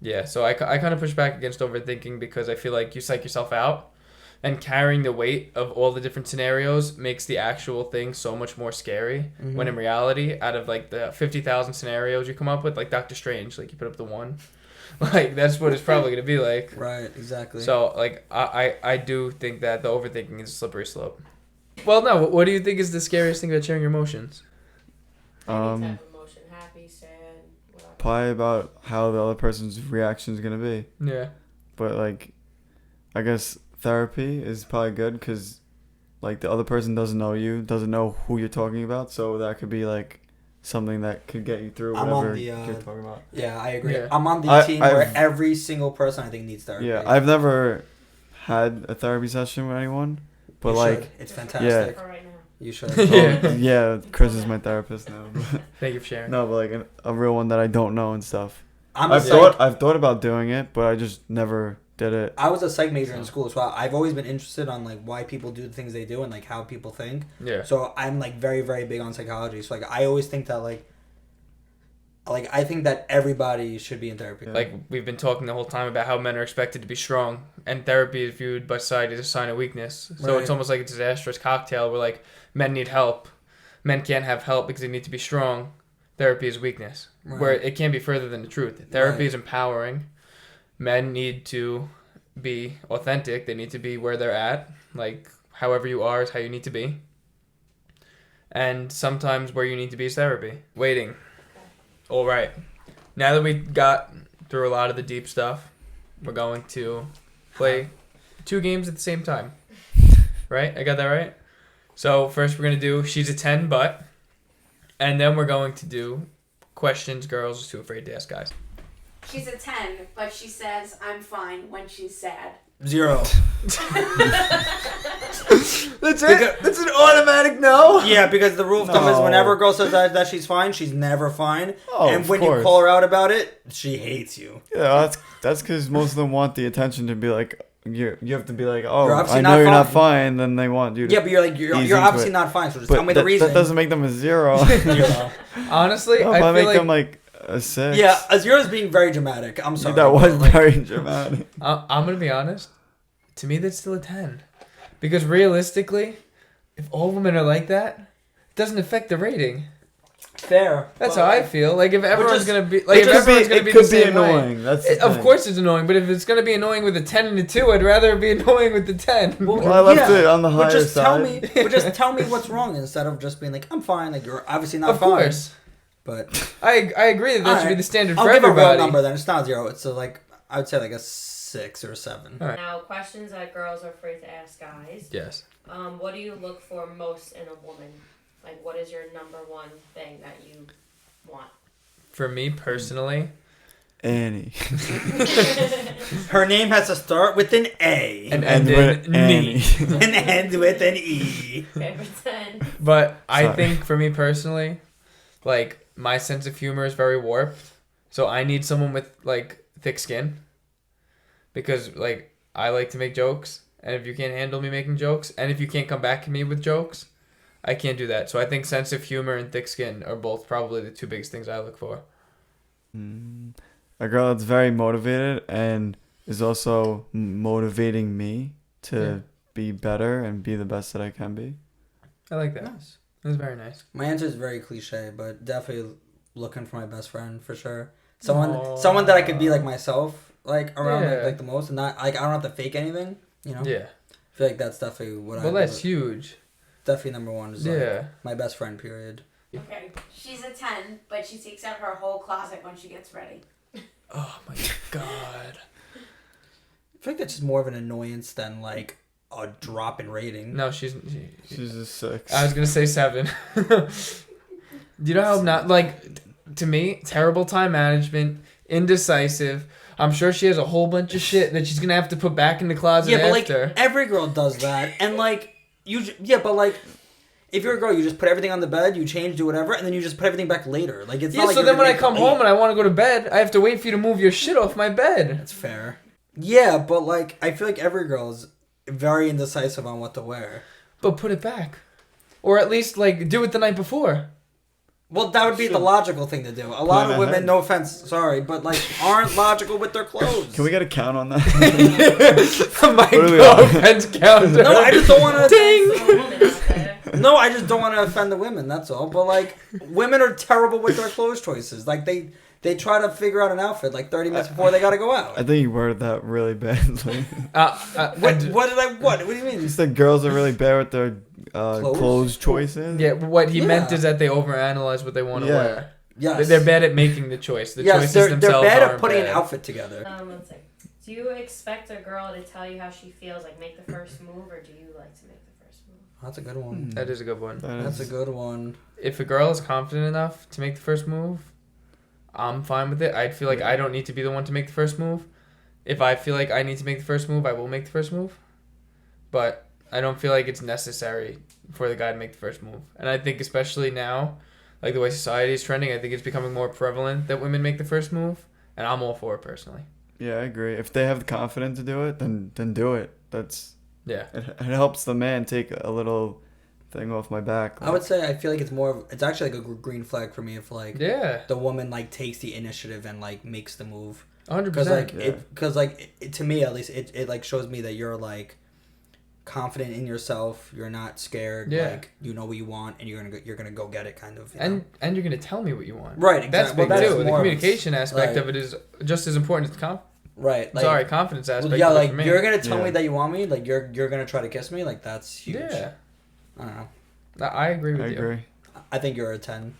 Yeah, so I kind of push back against overthinking because I feel like you psych yourself out, and carrying the weight of all the different scenarios makes the actual thing so much more scary. Mhm. When in reality, out of like the 50,000 scenarios you come up with, like Doctor Strange, like you put up the one, like that's what it's probably going to be like. Right. Exactly. So, like, I do think that the overthinking is a slippery slope. Well, no, what do you think is the scariest thing about sharing your emotions? Any Um, type of emotion, happy, sad, whatever. Probably about how the other person's reaction is gonna be. Yeah. But like, I guess therapy is probably good because, like, the other person doesn't know you, doesn't know who you're talking about, so that could be like something that could get you through I'm on whatever the, you're talking about. yeah, I agree. Yeah. I'm on the I- team I've- where every single person I think needs therapy. Yeah, I've never had a therapy session with anyone, but You like, should. It's fantastic. For right now. You should. Yeah. yeah, Chris is my therapist now. Thank you for sharing. No, but like a real one that I don't know and stuff. I'm I've a psych. thought about doing it, but I just never did it. I was a psych major in school, so I've always been interested on like why people do the things they do and like how people think. Yeah. So I'm like very, very big on psychology. So like I always think that like I think that everybody should be in therapy. Yeah. Like, we've been talking the whole time about how men are expected to be strong, and therapy is viewed by society as a sign of weakness. So Right. it's almost like a disastrous cocktail where, like, men need help. Men can't have help because they need to be strong. Therapy is weakness. Right. Where it can't be further than the truth. Therapy Right. is empowering. Men need to be authentic. They need to be where they're at. Like, however you are is how you need to be. And sometimes where you need to be is therapy. Waiting. All right. Now that we got through a lot of the deep stuff, we're going to play 2 games at the same time. Right? I got that right? So first we're going to do She's a 10 But. And then we're going to do Questions Girls Are Too Afraid to Ask Guys. She's a 10, but she says I'm fine when she's sad. 0. That's it. That's an automatic no. Yeah, because the rule of thumb is No. whenever a girl says that she's fine, she's never fine. Oh, and of when course. you call her out about it, she hates you. Yeah, that's because most of them want the attention to be like you have to be like, oh, You're obviously I know not you're not fine. fine. Then they want you to. Yeah, but you're like you're ease into obviously it. not fine. So just But tell me the reason. that doesn't make them a 0. Zero. Honestly, No, I if I feel make them like a 6. Yeah, a 0 is being very dramatic. I'm sorry. That was Like, very dramatic. I'm going to be honest. To me, that's still a 10. Because realistically, if all women are like that, it doesn't affect the rating. Fair. That's but, how I feel. Like if everyone's just- gonna be like if It could everyone's be, gonna it be could the be same way. annoying. That's the Of thing. course it's annoying, but if it's gonna be annoying with a 10 and a 2, I'd rather it be annoying with the 10. Well, I left it on the higher But just side. tell me what's wrong instead of just being like, I'm fine. Like you're obviously not Of fine. course. But I agree that that should be the standard I'll for give everybody. a real number then. It's not 0. It's like I would say like a 6 or 7. All right. Now, questions that girls are afraid to ask guys. Yes. What do you look for most in a woman? Like, what is your number one thing that you want? For me personally, Annie. Her name has to start with an A and And end in with Annie. "ni." and end with an E. Favorite 10. But I Sorry. think for me personally, like my sense of humor is very warped. So I need someone with like thick skin. Because like I like to make jokes, and if you can't handle me making jokes, and if you can't come back to me with jokes, I can't do that. So I think sense of humor and thick skin are both probably the 2 biggest things I look for. A girl that's very motivated and is also motivating me to Yeah. be better and be the best that I can be. I like that. Nice. That's very nice. My answer is very cliche, but definitely looking for my best friend for sure. Someone that I could be like myself, like around Yeah. like the most, and not like I don't have to fake anything. You know. Yeah. I feel like that's definitely what I. Well, that's huge. Definitely number 1 is like Yeah. my best friend. Period. Okay, she's a 10, but she takes out her whole closet when she gets ready. Oh my god. I feel like that's just more of an annoyance than like a drop in rating. No, She's a 6. I was gonna say 7. You know how not like to me terrible time management, indecisive. I'm sure she has a whole bunch of shit that she's gonna have to put back in the closet Yeah, but after. like every girl does that, and like but like if you're a girl, you just put everything on the bed, you change, do whatever, and then you just put everything back later. Like it's Yeah, not like so you're then when gonna I come make home and I want to go to bed, I have to wait for you to move your shit off my bed. That's fair. Yeah, but like I feel like every girl is very indecisive on what to wear. But put it back, or at least like do it the night before. Well, that would be the logical thing to do. A lot of Plan women, ahead. no offense, sorry, but like aren't logical with their clothes. Can we get a count on that? My What are we on? girlfriend's counter. No, I just don't want to. Ding. Some women out there. No, I just don't want to offend the women. That's all. But like, women are terrible with their clothes choices. Like they try to figure out an outfit like 30 minutes before they gotta go out. I think you worded that really badly. What do you mean? You said girls are really bad with their clothes choices. Yeah, what he meant Yeah. is that they overanalyze what they want to Yeah. wear. Yes. They're bad at making the choice. The Yes, choices they're themselves bad at aren't putting bad. an outfit together. One sec. Do you expect a girl to tell you how she feels, like make the first move, or do you like to make the first move? That's a good one. That is a good one. That's a good one. If a girl is confident enough to make the first move, I'm fine with it. I feel like I don't need to be the one to make the first move. If I feel like I need to make the first move, I will make the first move. But I don't feel like it's necessary for the guy to make the first move. And I think especially now, like the way society is trending, I think it's becoming more prevalent that women make the first move. And I'm all for it personally. Yeah, I agree. If they have the confidence to do it, then do it. That's Yeah. it helps the man take a little thing off my back. I would say I feel like it's actually like a green flag for me if like Yeah. the woman like takes the initiative and like makes the move. 100%. Because like to me at least it like shows me that you're like confident in yourself. You're not scared. Yeah. Like you know what you want and you're gonna go get it kind of. You know? And you're going to tell me what you want. Right. Exactly. That's big Well, that is too. The more of- communication aspect right. of it is just as important as the Right. Like, confidence aspect. well, yeah. of it Like for me. you're gonna tell Yeah. me that you want me. Like you're gonna try to kiss me. Like that's huge. Yeah. I don't know. I agree with I you. agree. I think you're a 10.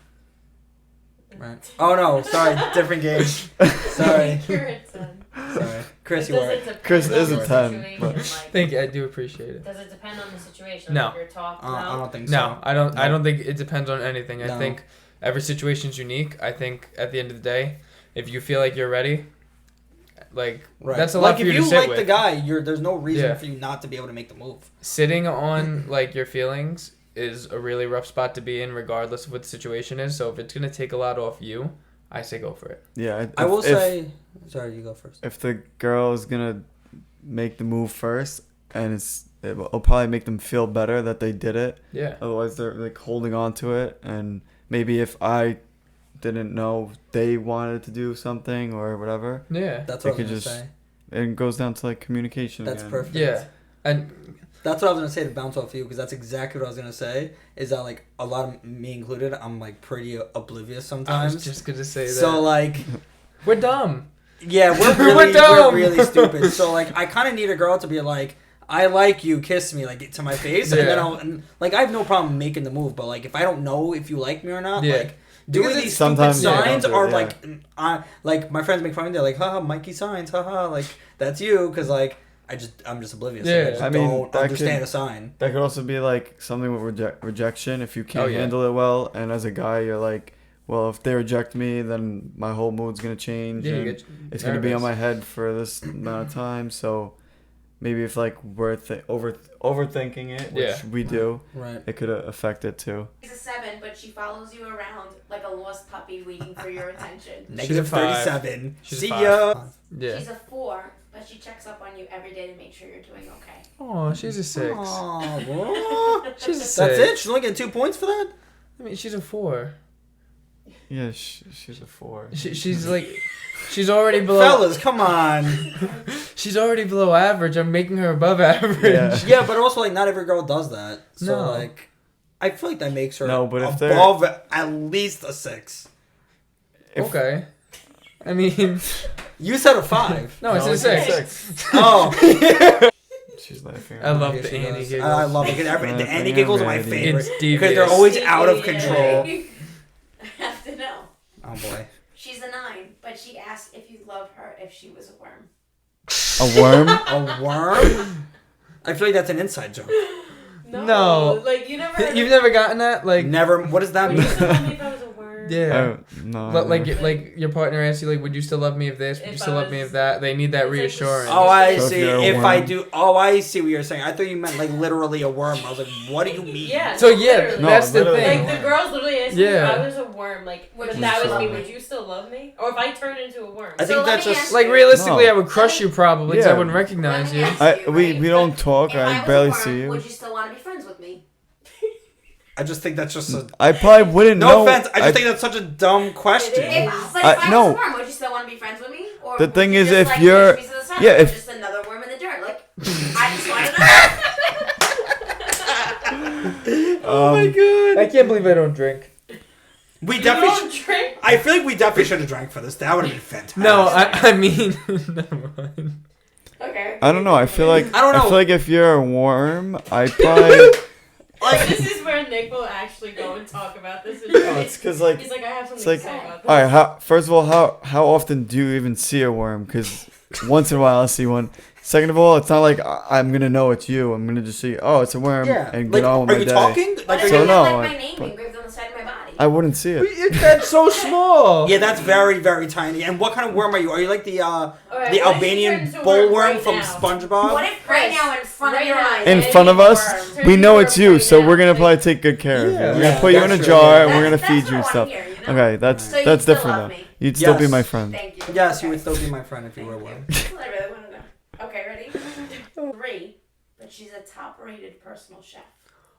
Right. Oh no, sorry, different game. Sorry. You're a 10. Sorry. Chris, But you does are. it depend Chris on is the a 10, situation? but- Like, Thank you. I do appreciate it. does it depend on the situation? No. Like, if you're talking, I no? don't think so. No, I don't. I No. don't think it depends on anything. I No. think every situation's unique. I think at the end of the day, if you feel like you're ready, like Right. that's a lot like for if you to you sit like with. the guy, there's no reason Yeah. for you not to be able to make the move. Sitting on like your feelings is a really rough spot to be in, regardless of what the situation is. So if it's gonna take a lot off you, I say go for it. Yeah. I will say. Sorry, you go first. if the girl is gonna make the move first, and it'll probably make them feel better that they did it. Yeah. Otherwise, they're like holding on to it, and maybe if I didn't know they wanted to do something or whatever, Yeah. That's They what I was could gonna just- say. it goes down to like communication. That's again. perfect. Yeah. And That's what I was gonna say to bounce off you, because that's exactly what I was gonna say. Is that like a lot of me included, I'm like pretty oblivious I sometimes. was just gonna say that. So like, we're dumb. yeah, We're dumb. we're really stupid. So like, I kind of need a girl to be like, I like you, kiss me, like to my face, and then like I have no problem making the move, but like if I don't know if you like me or not, like. Doing these stupid sometimes signs don't do it, are like my friends make fun of me. They're like, haha, Mikey signs, haha, like that's you, because like I'm just oblivious. Yeah. Like, I just I mean, don't that understand could- a sign. That could also be like something with rejection. If you can't Oh, yeah. handle it well, and as a guy, you're like, well, if they reject me, then my whole mood's gonna change. Yeah, you and get it's gonna be on nervous. my head for this amount of time. So maybe if like we're overthinking it, which Yeah. we do, Right. it could affect it too. She's a 7, but she follows you around like a lost puppy waiting for your attention. Negative a 5. 37. She's a See 5. ya. Yeah. She's a 4, but she checks up on you every day to make sure you're doing okay. Oh, she's a 6. Aw, She's a 6. that's it? She's only getting 2 points for that? I mean, she's a 4. Yeah, she's a 4. She's like, she's already below. Fellas, come on. She's already below average. I'm making her above average. Yeah. Yeah, but also like not every girl does that. So No. like, I feel like that makes her No, but if they're- above at least a 6. Okay. I mean, You said a 5. no, it's No, a it's a 6. 6. Oh. She's laughing. I love Here the she Annie goes. giggles. I love it. The Annie giggles are my It's favorite. It's Because they're devious. always out of Yeah. control. I have to know. Oh boy. She's a 9, but she asked if you love her if she was a worm. A worm? A worm? I feel like that's an inside joke. No. Like, you never heard You've of- never gotten that? Like, Never. What does that Would you mean? still love me if I was a worm? yeah. Oh, no. But I like, never- like your partner asks you, like, would you still love me if this? Would you If still I love me was- if that? They need that It's like reassurance. Oh, I So if see. you're a If I worm- do, oh, I see what you're saying. I thought you meant like literally a worm. I was like, what do you mean? Yeah. So yeah, literally. No, that's the literally. thing. Like the girls literally asked me Yeah. if I was a worm, like Would if you that still was me, love me? would you still love me? Or if I turned into a worm? I think So let that's me just ask Like you- realistically, No. I would crush you probably because I Yeah. wouldn't recognize Let me you. ask you, we right? don't talk. If I I was barely a worm, see you. would you still want to be friends with me? I just think that's just a. I probably wouldn't No know. offense. I just think that's such a dumb question. It is. But if I was no. a worm, would you still want to be friends with me? Or The would thing you is, just if like you're- push me to the side, yeah, or if- just another worm in the dirt, like I just want to know. Oh my god! I can't believe I don't drink. We You definitely. don't drink? I feel like we definitely should have drank for this. That would have been fantastic. No, I mean, never mind. Okay. I don't know. I feel like I don't know. feel like if you're a worm, I probably. This is where Nick will actually go and talk about this. Oh, it's because like. He's like, I have something It's to like, say about this. all right. First of all, how often do you even see a worm? Because once in a while I'll see one. Second of all, it's not like I'm gonna know it's you. I'm gonna just see, oh, it's a worm, Yeah. and Like, get on with are my you day. talking? What Like, if So I had no, like I- my name but- engraved on the side of my body? I wouldn't see it. That's so small. yeah, that's very, very tiny. And what kind of worm are you? Are you like the Alright, the what if she Albanian turns into a worm bullworm right from now? SpongeBob? What if right now in front of Right your now. eyes? In Any front of worm us, turns we know into it's a you, right so now. we're gonna Like, probably take good care of you. Yeah. We're Yeah, gonna put you in a that's jar, true. and we're gonna That's feed what you I and wanna stuff. hear, you know? Okay, that's So you'd that's still different love though. me. You'd still be Yes. my friend. Thank you. Yes, Okay. you would still be my friend if you were a Thank worm. That's what I really want to know. Okay, ready? 3, but she's a top-rated personal chef.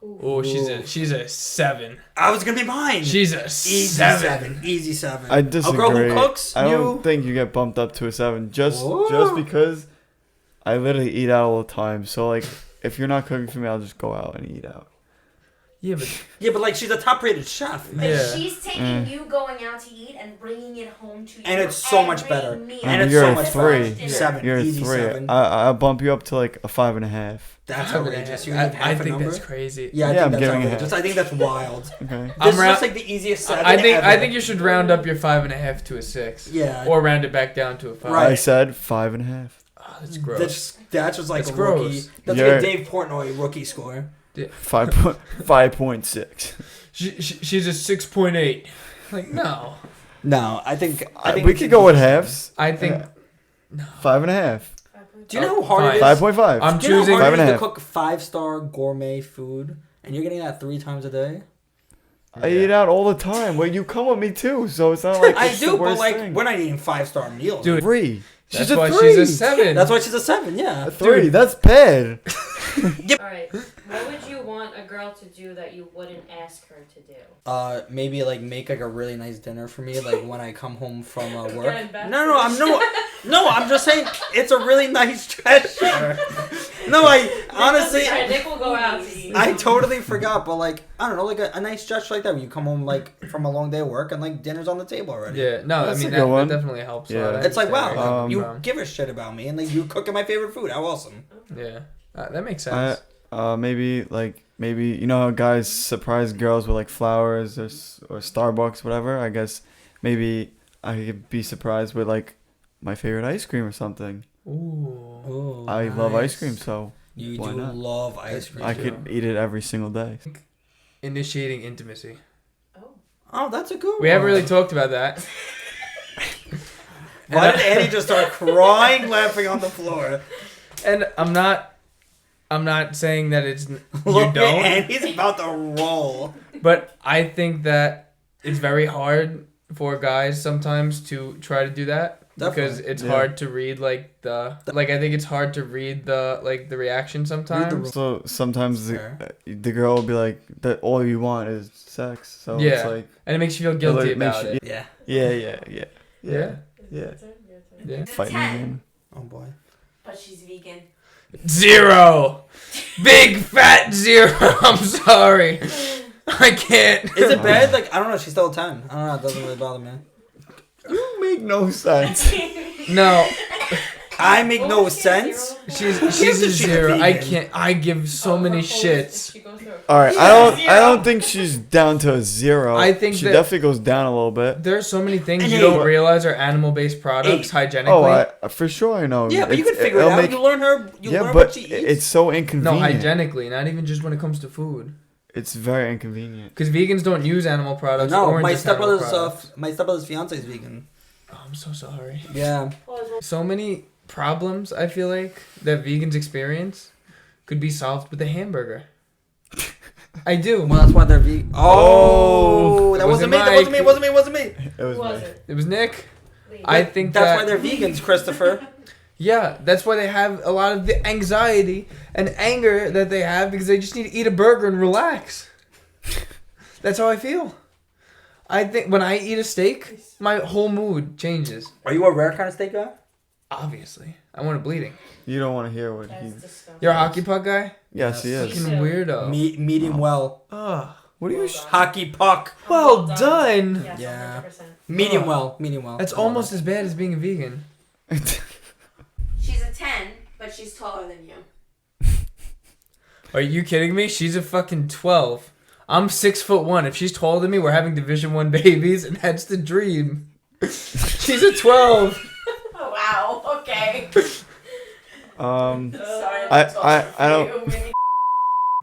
Oh, she's a 7. I was gonna be mine. She's a Easy 7. 7. Easy 7. I disagree. A girl who cooks. I you. don't think you get bumped up to a 7 just Whoa. because I literally eat out all the time. So like, if you're not cooking for me, I'll just go out and eat out. Yeah, but Yeah, but like she's a top-rated chef. But Yeah. she's taking you going out to eat and bringing it home to you. And it's so much every better. meal. And it's you're so a much 3. Dinner. 7. You're a Easy 3. 7. I'll bump you up to like a 5.5. That's outrageous. You need I half a think number. that's crazy. Yeah, I Yeah, I'm think that's giving it outrageous. half. I think that's wild. Okay. I'm This is round- just like the easiest 7 I think ever. you should round up your 5.5 to a 6. Yeah. Or round it back down to a 5. Right. I said 5.5. Oh, that's gross. That's just like That's a rookie. gross. That's You're- like a Dave Portnoy rookie score. 5.6. She's a 6.8. Like no. No, I think We could go with halves. I think Yeah. 5.5. Do you know how hard it is? 5.5. I'm Do you know choosing. how hard it is to 5.5. cook 5-star gourmet food, and you're getting that 3 times a day? I eat out all the time. Well, you come with me too, so it's not like I it's do, the but worst like thing. we're not eating 5-star meals. Dude, 3. That's She's a why 3. she's a 7. That's why she's a 7. Yeah. A 3. That's bad. Alright, what would you want a girl to do that you wouldn't ask her to do? Maybe like make like a really nice dinner for me, like when I come home from work. Get in bed. No, I'm just saying it's a really nice gesture. No, I honestly, Alright, Nick will go out to eat. I totally forgot, but like I don't know, like a nice gesture like that when you come home like from a long day of work and like dinner's on the table already. Yeah, no, That's I mean a good one. that definitely helps. Yeah. A lot. It's like I understand wow, where Um, you're you coming give a shit about me and like you cooking my favorite food. How awesome! from. Yeah, that makes sense. Maybe you know how guys surprise girls with like flowers or Starbucks, whatever. I guess maybe I could be surprised with like my favorite ice cream or something. Ooh. Oh, I love ice cream, so You why do not? love ice cream. I could eat it every single day. Initiating intimacy. Oh. Oh, that's a good one. We haven't really talked about that. Why did Annie just start crying, laughing on the floor? And I'm not saying that it's you Look don't, at Annie's about to roll. but I think that it's very hard for guys sometimes to try to do that because Definitely. it's Yeah. hard to read I think it's hard to read the reaction sometimes. So sometimes Fair. the girl will be like, "That all you want is sex." So Yeah. it's like, And it makes you feel guilty It makes about you- it. Yeah. yeah. Yeah. Yeah. Your turn? Yeah. It's a Fighting 10, again. Oh boy. but she's vegan. 0. Big fat 0. I'm sorry. I can't. Is it bad? Like I don't know. She's still a 10. I don't know. It doesn't really bother me. You make no sense. No. I make What no was she, a sense. zero? She's a She's 0. I vegan. can't. I give so Oh, many her whole- shits. she goes through a- All right, Yeah, I don't think she's down to a 0. I think she that- definitely goes down a little bit. There's so many things And you hey, don't realize are animal-based products hygienically. Oh, for sure I know. Yeah, but you can figure it it'll out. make- You learn her. You yeah, learn but what she eats. it's so no, inconvenient. hygienically, not even just when it comes to food. It's very inconvenient. Because vegans don't use animal products. no, or my just animal stepbrother's products. my stepbrother's fiance is vegan. Oh, I'm so sorry. Yeah. So many problems I feel like that vegans experience could be solved with a hamburger. I do. Well, that's why they're vegan. Oh, It that wasn't wasn't me. That wasn't me. Mike. Wasn't me. Wasn't me. It Who was was me. it? It was Nick. Lee. I think That's that, why they're vegans, Christopher. Yeah, that's why they have a lot of the anxiety and anger that they have because they just need to eat a burger and relax. That's how I feel. I think when I eat a steak, my whole mood changes. Are you a rare kind of steak guy? Obviously. I want it bleeding. You don't want to hear what That's he. disgusting. You're a hockey puck guy? Yes, he is. Fucking weirdo. Medium well. Ugh. What are you? Well done. Hockey puck. Well done. Yes, Yeah. 100%. Medium Oh. well. Medium well. That's almost as bad as being a vegan. She's a 10, but she's taller than you. Are you kidding me? She's a fucking 12. I'm 6'1". If she's taller than me, we're having Division 1 babies, and that's the dream. She's a 12. Oh, wow. Okay. Um, Sorry. I don't.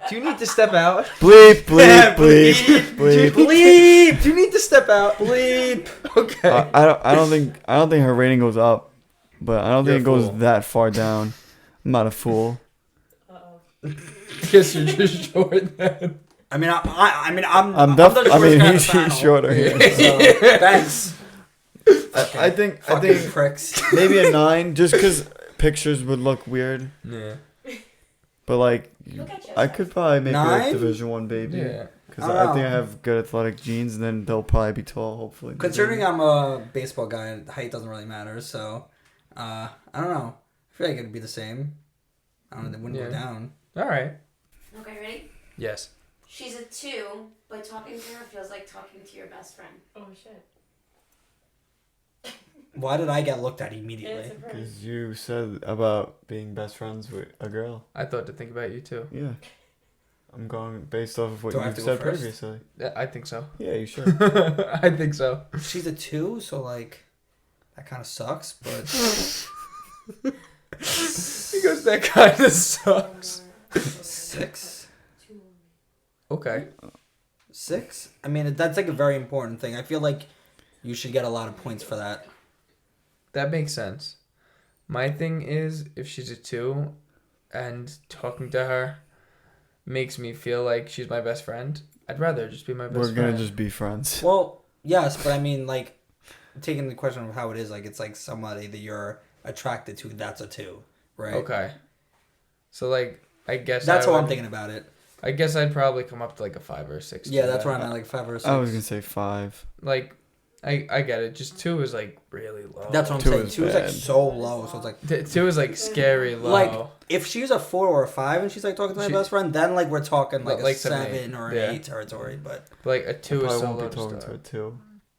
Do you need to step out? Bleep, bleep, Yeah, bleep, bleep. bleep. Bleep. Do you need to step out? Bleep. Okay. I don't think her rating goes up, but I don't You're think it a goes fool. that far down. I'm not a fool. Uh-oh. Guess you're just short then. I mean, I'm I'm the shortest guy in the he's panel, shorter here. So, thanks. I think Fucking pricks. maybe a 9, just because pictures would look weird. Yeah. But like, Look at I yourself. could probably make 9? a Division 1 baby. Yeah. Because I don't I think I know. have good athletic genes, and then they'll probably be tall, hopefully. Considering I'm a baseball guy, height doesn't really matter. So, I don't know. I feel like it'd be the same. I don't know. They wouldn't Yeah. go down. All right. Okay, ready? Yes. She's a 2, but talking to her feels like talking to your best friend. Oh, shit. Why did I get looked at It's immediately? a first. Because you said about being best friends with a girl. I thought to think about you too. Yeah. I'm going based off of what Do I have you to go said first? previously. Yeah, I think so. Yeah, you should. I think so. She's a 2, so like that kind of sucks. But Because that kind of sucks. 6, Okay. 6. I mean, that's like a very important thing. I feel like you should get a lot of points for that. That makes sense. My thing is, if she's a 2 and talking to her makes me feel like she's my best friend, I'd rather just be my best We're friend. gonna just be friends. Well, yes, but I mean, like, taking the question of how it is, like, it's like somebody that you're attracted to, that's a 2, right? Okay. So, like, I guess That's I how I'm would- thinking about it. I guess I'd probably come up to like a 5 or a 6. Yeah, to that's that. where I'm at, like 5 or 6. I was gonna say 5. Like, I get it. Just 2 is like really low. That's what I'm 2 saying. is 2 is like bad. so low. So it's like 2 is like scary low. Like, if she's a 4 or a 5 and she's like talking to my She- best friend, then like we're talking like Like a 7, 7 or an yeah. 8 territory. But like a 2 I is so won't low be to talking to a start. 2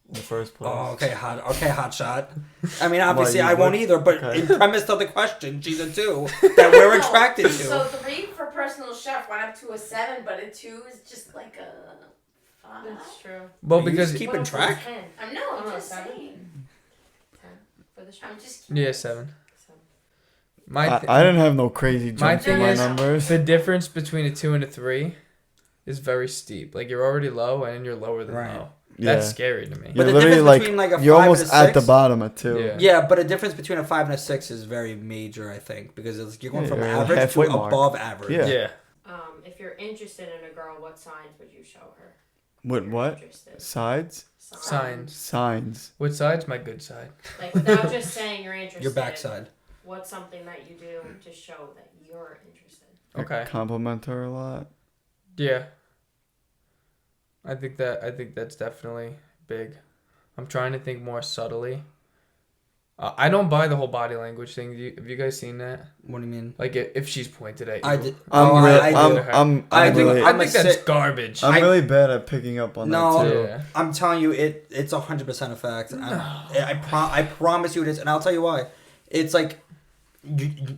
in the first place. oh, okay, hot shot. I mean, obviously you I won't would? either. But Okay. in premise of the question, she's a 2 that we're attracted to. So 3 for personal chef went up to a 7, but a 2 is just like a 5. That's true. Well, Are you because just keeping track? I'm Oh, just 7? saying. 10 for the chef. I'm just yeah, curious. 7. So, I didn't have no crazy My jumps in thing my is- numbers. The difference between a 2 and a 3 is very steep. Like you're already low and you're lower than Right. low. Yeah. That's scary to me. But You're the literally difference like between, like, a you're 5 and almost a at the 6? bottom at 2. Yeah. Yeah, but a difference between a 5 and a 6 is very major, I think, because it's, you're going Yeah, from you're average to halfway mark. above average. Yeah. Yeah. if you're interested in a girl, what signs would you show her? What? You're What? Interested. Sides? Signs. Signs. What side's my good side? Like without just saying you're interested. Your backside. What's something that you do to show that you're interested? Okay. I compliment her a lot. Yeah. I think that's definitely big. I'm trying to think more subtly. I don't buy the whole body language thing. Have you guys seen that? What do you mean? Like if she's pointed at you. I did. I'm I really, do. I'm I think really, I I'm think a that's sit- garbage. I'm I- really bad at picking up on No. that too. Yeah. I'm telling you, it's 100% a fact. I promise you it is, and I'll tell you why. It's like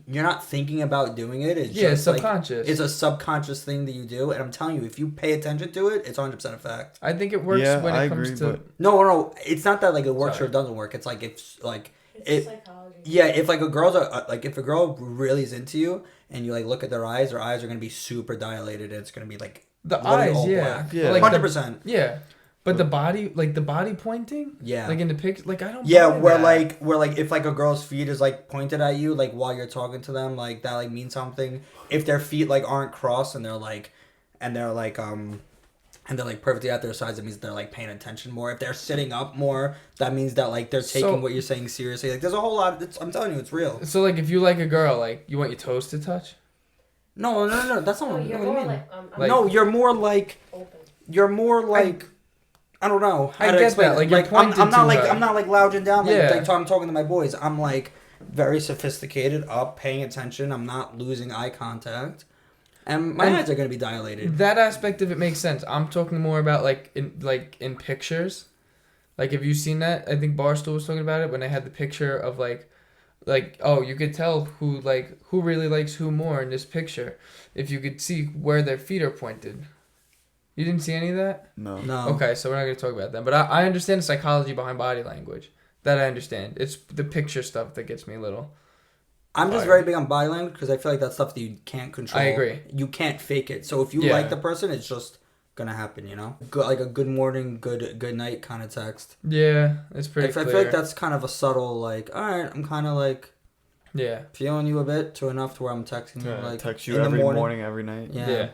you're not thinking about doing it. It's Yeah, just like, subconscious. it's a subconscious thing that you do, and I'm telling you, if you pay attention to it, it's 100% a fact. I think it works Yeah, when it I comes agree, to. but No, it's not that like it works Sorry. or it doesn't work. It's like if like It's It- psychology. yeah, if like a girl's like if a girl really is into you, and you like look at their eyes are gonna be super dilated, and it's gonna be like The literally eyes, all yeah. black. Yeah. Like 100%. yeah. But the body, like the body pointing, Yeah. like in the picture, like I don't. Yeah, buy where that. like if like a girl's feet is like pointed at you, like while you're talking to them, like that like means something. If their feet like aren't crossed and they're like perfectly at their sides, it means they're like paying attention more. If they're sitting up more, that means that like they're taking So- what you're saying seriously. Like there's a whole lot. I'm telling you, it's real. So like, if you like a girl, like you want your toes to touch. No, that's not No, what, you're what do you more mean. like, I'm Like- No, you're more like open. I don't know how I to get explain that, it. like, you're I'm pointed not to like her. I'm not like lounging down like, Yeah. like I'm talking to my boys. I'm like very sophisticated, up, paying attention. I'm not losing eye contact, and my And- eyes are gonna be dilated. That aspect of it makes sense. I'm talking more about like in pictures. Like, have you seen that? I think Barstool was talking about it when they had the picture of like oh, you could tell who really likes who more in this picture if you could see where their feet are pointed. You didn't see any of that? No. No. Okay, so we're not going to talk about that. But I understand the psychology behind body language. That I understand. It's the picture stuff that gets me a little. I'm just Fire. very big on body language because I feel like that's stuff that you can't control. I agree. You can't fake it. So if you Yeah. like the person, it's just gonna happen. You know, like a good morning, good night kind of text. Yeah, it's pretty I clear. feel like that's kind of a subtle like. All right, I'm kind of like Yeah. feeling you a bit to enough to where I'm texting you Yeah, like text you in the every morning. morning, every night. Yeah. Yeah.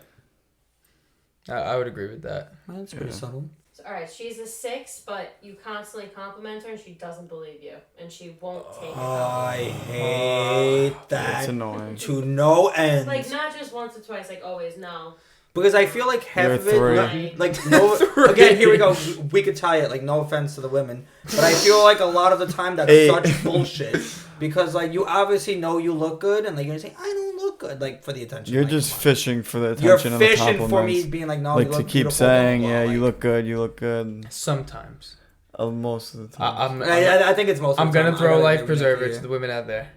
I would agree with that. Well, that's pretty Yeah. subtle. So, all right, she's a 6, but you constantly compliment her and she doesn't believe you, and she won't take it. I hate It's that annoying. to no end. Like not just once or twice, like always. No. Because I feel like half You're of it, three. like no. Again, here we go. We could tie it. Like no offense to the women, but I feel like a lot of the time that's 8. such bullshit. Because like you obviously know you look good, and like you're gonna say I don't look good, like for the attention. You're like, just come on. fishing for the You're attention and the fishing compliments. for me, being like no, like you to look keep beautiful, blah, saying, blah, blah. yeah, you Like, look good, you look good. Sometimes. Most of the time. I think it's most. I'm of the gonna time. I throw gotta life agree with preserver you. to the women out there.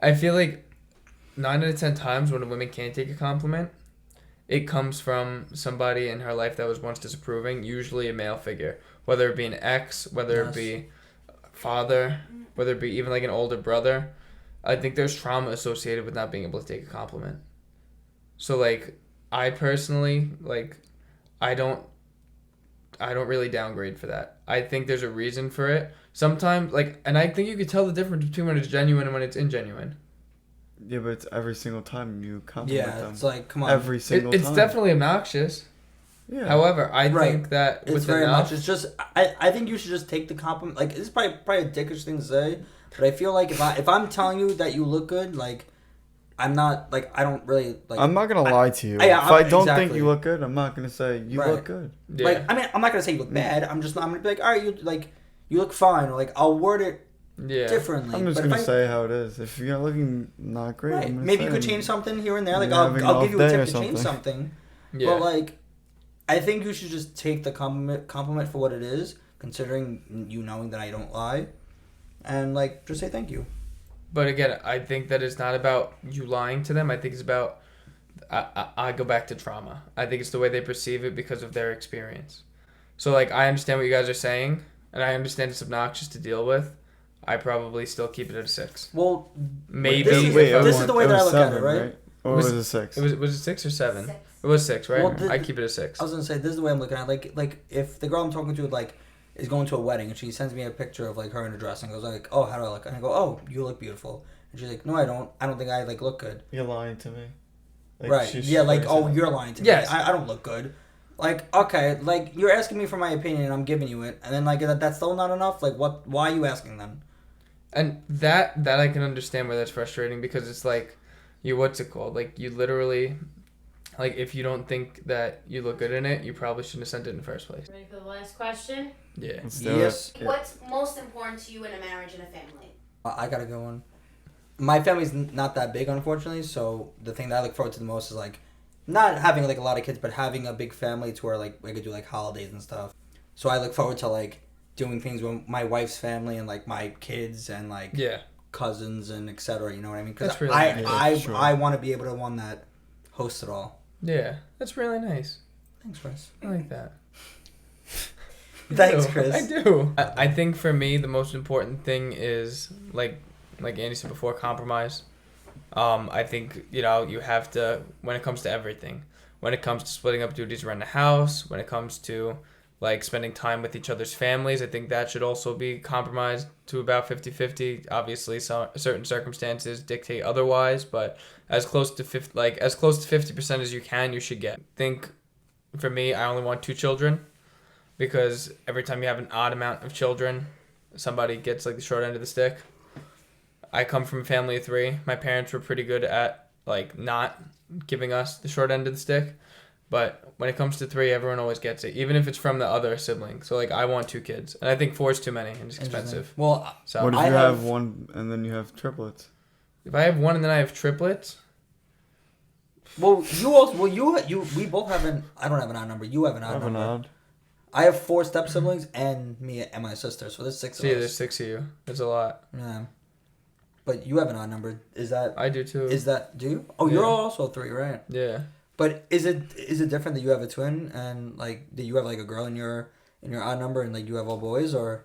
I feel like 9 out of 10 times when a woman can't take a compliment, it comes from somebody in her life that was once disapproving, usually a male figure, whether it be an ex, whether Yes. it be father, whether it be even like an older brother. I think there's trauma associated with not being able to take a compliment. So like, I personally like, I don't really downgrade for that. I think there's a reason for it. Sometimes, like, and I think you could tell the difference between when it's genuine and when it's ingenuine. Yeah, but it's every single time you compliment Yeah, them. it's like come on. Every single It's time. definitely obnoxious. Yeah. However, I Right. think that It's with very enough, much. It's just I think you should just take the compliment. Like it's probably a dickish thing to say, but I feel like if I'm telling you that you look good, like I'm not like I don't really like. I'm not gonna lie to you. Yeah, if I don't think exactly. you look good, I'm not gonna say you Right. look good. Yeah. Like I mean, I'm not gonna say you look bad. I'm gonna be like, all right, you look fine. Or like I'll word it yeah. differently. I'm just But gonna if say how it is. If you're looking not great, right, I'm gonna maybe say you could change something here and there. Like you're having I'll an give you a off day tip or to change something. something. Yeah. But like, I think you should just take the compliment for what it is, considering you knowing that I don't lie, and like just say thank you. But again, I think that it's not about you lying to them. I think it's about I go back to trauma. I think it's the way they perceive it because of their experience. So like I understand what you guys are saying, and I understand it's obnoxious to deal with. I probably still keep it at a 6. Well, Maybe this is- if I this is want- the way it that I was look at it, 7, right? Or Was- was it 6? was it 6 or 7? 6. It was 6, right? Well, I keep it a 6. I was gonna say this is the way I'm looking at it. Like if the girl I'm talking to like is going to a wedding and she sends me a picture of like her in a dress and goes like, oh, how do I look? And I go, oh, you look beautiful. And she's like, no, I don't. I don't think I like look good. You're lying to me. Like, Right? she's Yeah. Like, crazy. oh, you're lying to me. Yes. I don't look good. Like, okay, like you're asking me for my opinion and I'm giving you it, and then like that's still not enough. Like, what? Why are you asking then? And that I can understand where that's frustrating because it's like what's it called? Like you literally like if you don't think that you look good in it, you probably shouldn't have sent it in the first place. Ready for the last question? Yeah. Let's do Yes. it. What's most important to you in a marriage and a family? I gotta go on. My family's not that big, unfortunately. So the thing that I look forward to the most is like not having like a lot of kids, but having a big family to where like I could do like holidays and stuff. So I look forward to like doing things with my wife's family and like my kids and like Yeah. cousins and etc. You know what I mean? Because That's really I nice. Sure. I want to be able to one that hosts it all. Yeah. That's really nice. Thanks, Chris. I like that. Thanks, do. Chris. I do. I think for me the most important thing is like Andy said before, compromise. I think you have to when it comes to everything. When it comes to splitting up duties around the house, when it comes to like spending time with each other's families, I think that should also be compromised to about 50-50. Obviously, certain circumstances dictate otherwise, but as close to 50% as you can, you should get. I think for me, I only want 2 children because every time you have an odd amount of children, somebody gets like the short end of the stick. I come from a family of 3. My parents were pretty good at like not giving us the short end of the stick. But when it comes to 3, everyone always gets it, even if it's from the other sibling. So, like, I want 2 kids. And I think 4 is too many and it's expensive. Well, So, What if I you have- have one and then you have triplets? if I have 1 and then I have triplets, we both have an. I don't have an odd number. You have an I odd have an number. odd. I have 4 step siblings and me and my sister, so there's 6 so yeah, of there's us. 6 of you. That's a lot. Yeah. But you have an odd number. Is that? I do too. Do you? Oh, you're Yeah. also 3, right? Yeah. But is it different that you have a twin and like that you have like a girl in your odd number and like you have all boys or?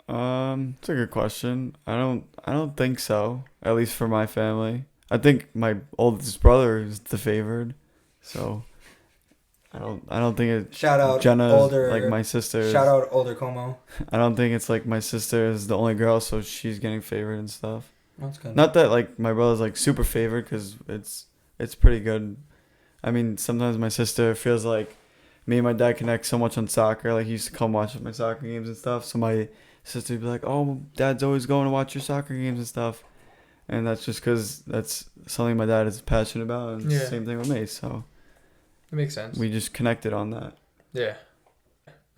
It's a good question. I don't think so. At least for my family. I think my oldest brother is the favored. So I don't think it Shout out Jenna's older like my sister. Shout out older Como. I don't think it's like my sister is the only girl, so she's getting favored and stuff. That's good. Not that like my brother's like super favored, because it's pretty good. I mean, sometimes my sister feels like me and my dad connect so much on soccer. Like he used to come watch my soccer games and stuff. So my sister would be like, "Oh, Dad's always going to watch your soccer games and stuff," and that's just because that's something my dad is passionate about, and Yeah. same thing with me. So It makes sense. we just connected on that. Yeah.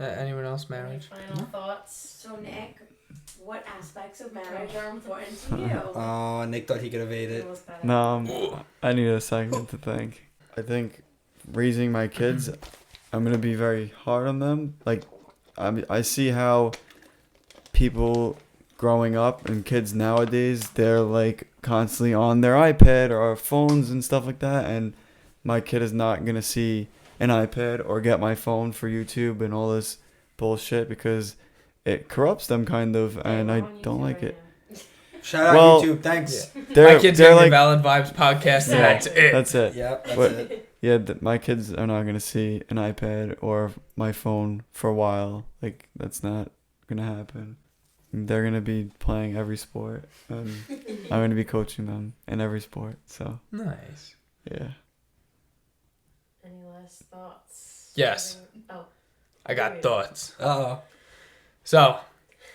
Anyone else marriage? Final thoughts? So, Nick, what aspects of marriage are important to you? Oh, Nick thought he could evade it. Almost got it. No, I need a second to think. I think raising my kids, I'm gonna be very hard on them. Like, I see how people growing up and kids nowadays, they're like constantly on their iPad or phones and stuff like that, and my kid is not gonna see an iPad or get my phone for YouTube and all this bullshit, because it corrupts them kind of, and We're I on don't YouTube like right it. now. Shout out Well- YouTube. Thanks. They're, My kids they're are like, Valid Vibes podcast, and that's it. that's it. Yep, that's But- it. Yeah, my kids are not gonna see an iPad or my phone for a while. Like, that's not gonna happen. They're gonna be playing every sport, and I'm gonna be coaching them in every sport. So Nice. yeah. Any last thoughts? Yes. Oh. I got thoughts. Uh-oh. So,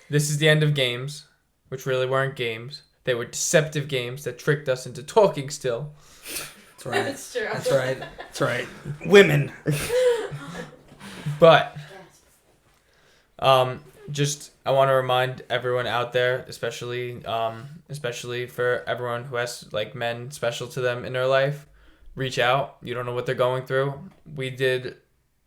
this is the end of games, which really weren't games. They were deceptive games that tricked us into talking still. That's right. That's true. That's right. That's right. Women. But just I want to remind everyone out there, especially for everyone who has like men special to them in their life, reach out. You don't know what they're going through. We did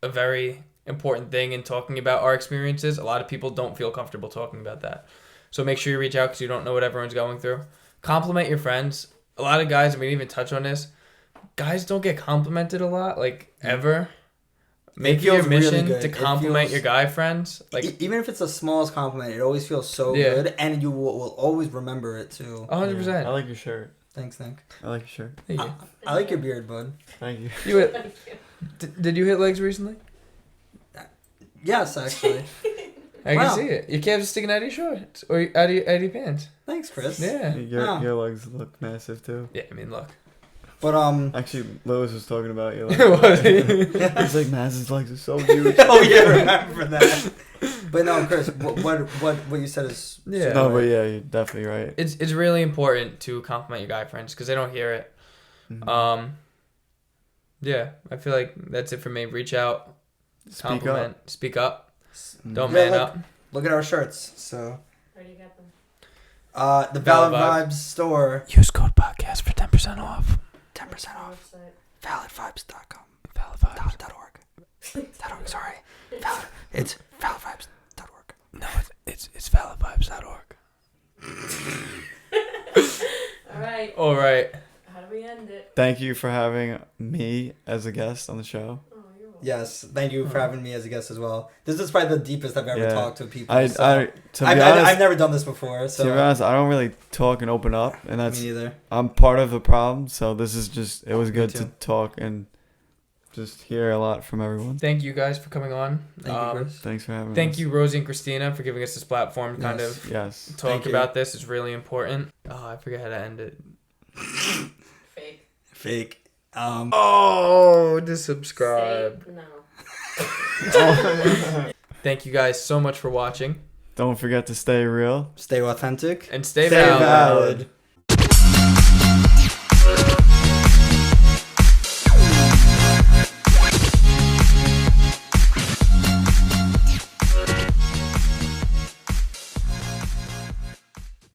a very important thing in talking about our experiences. A lot of people don't feel comfortable talking about that. So make sure you reach out because you don't know what everyone's going through. Compliment your friends. A lot of guys, we didn't even touch on this, guys don't get complimented a lot, like ever. Make it your mission really to compliment your guy friends. Like even if it's the smallest compliment, it always feels so good, and you will always remember it too. 100%. Yeah. I like your shirt. Thanks, Nick. I like your shirt. Thank you. I like your beard, bud. Thank you. You hit, did you hit legs recently? Yes, actually. I can see it. Your calves are sticking out of your shorts or out of your pants. Thanks, Chris. Yeah. Your legs look massive too. Yeah, I mean, look. But actually, Lewis was talking about your Was he? He's like, Maz's legs are so huge. oh yeah, remember that. But no, Chris, what you said is No, but yeah, you're definitely right. It's really important to compliment your guy friends because they don't hear it. Mm-hmm. Yeah, I feel like that's it for me. Reach out, compliment, speak up. Don't man up. Look at our shirts. So. Where do you get them? The Valid Vibes store. Use code podcast for 10% off. 10% off. ValidVibes.com. ValidVibes.org. Sorry. It's ValidVibes.org. No, it's ValidVibes.org. All right. How do we end it? Thank you for having me as a guest on the show. Oh, you're welcome. Yes, thank you for having me as a guest as well. This is probably the deepest I've ever talked to people. To be honest, I've never done this before. So. To be honest, I don't really talk and open up, and Me that's neither. I'm part of the problem. So this is just it was good to talk and just hear a lot from everyone. Thank you guys for coming on. Thank you, Chris. Thanks for having us. Thank you, Rosie and Christina, for giving us this platform to kind of talk about this. It's really important. Oh, I forget how to end it. Fake. To subscribe. No. Thank you guys so much for watching. Don't forget to stay real. Stay authentic. And stay valid. valid.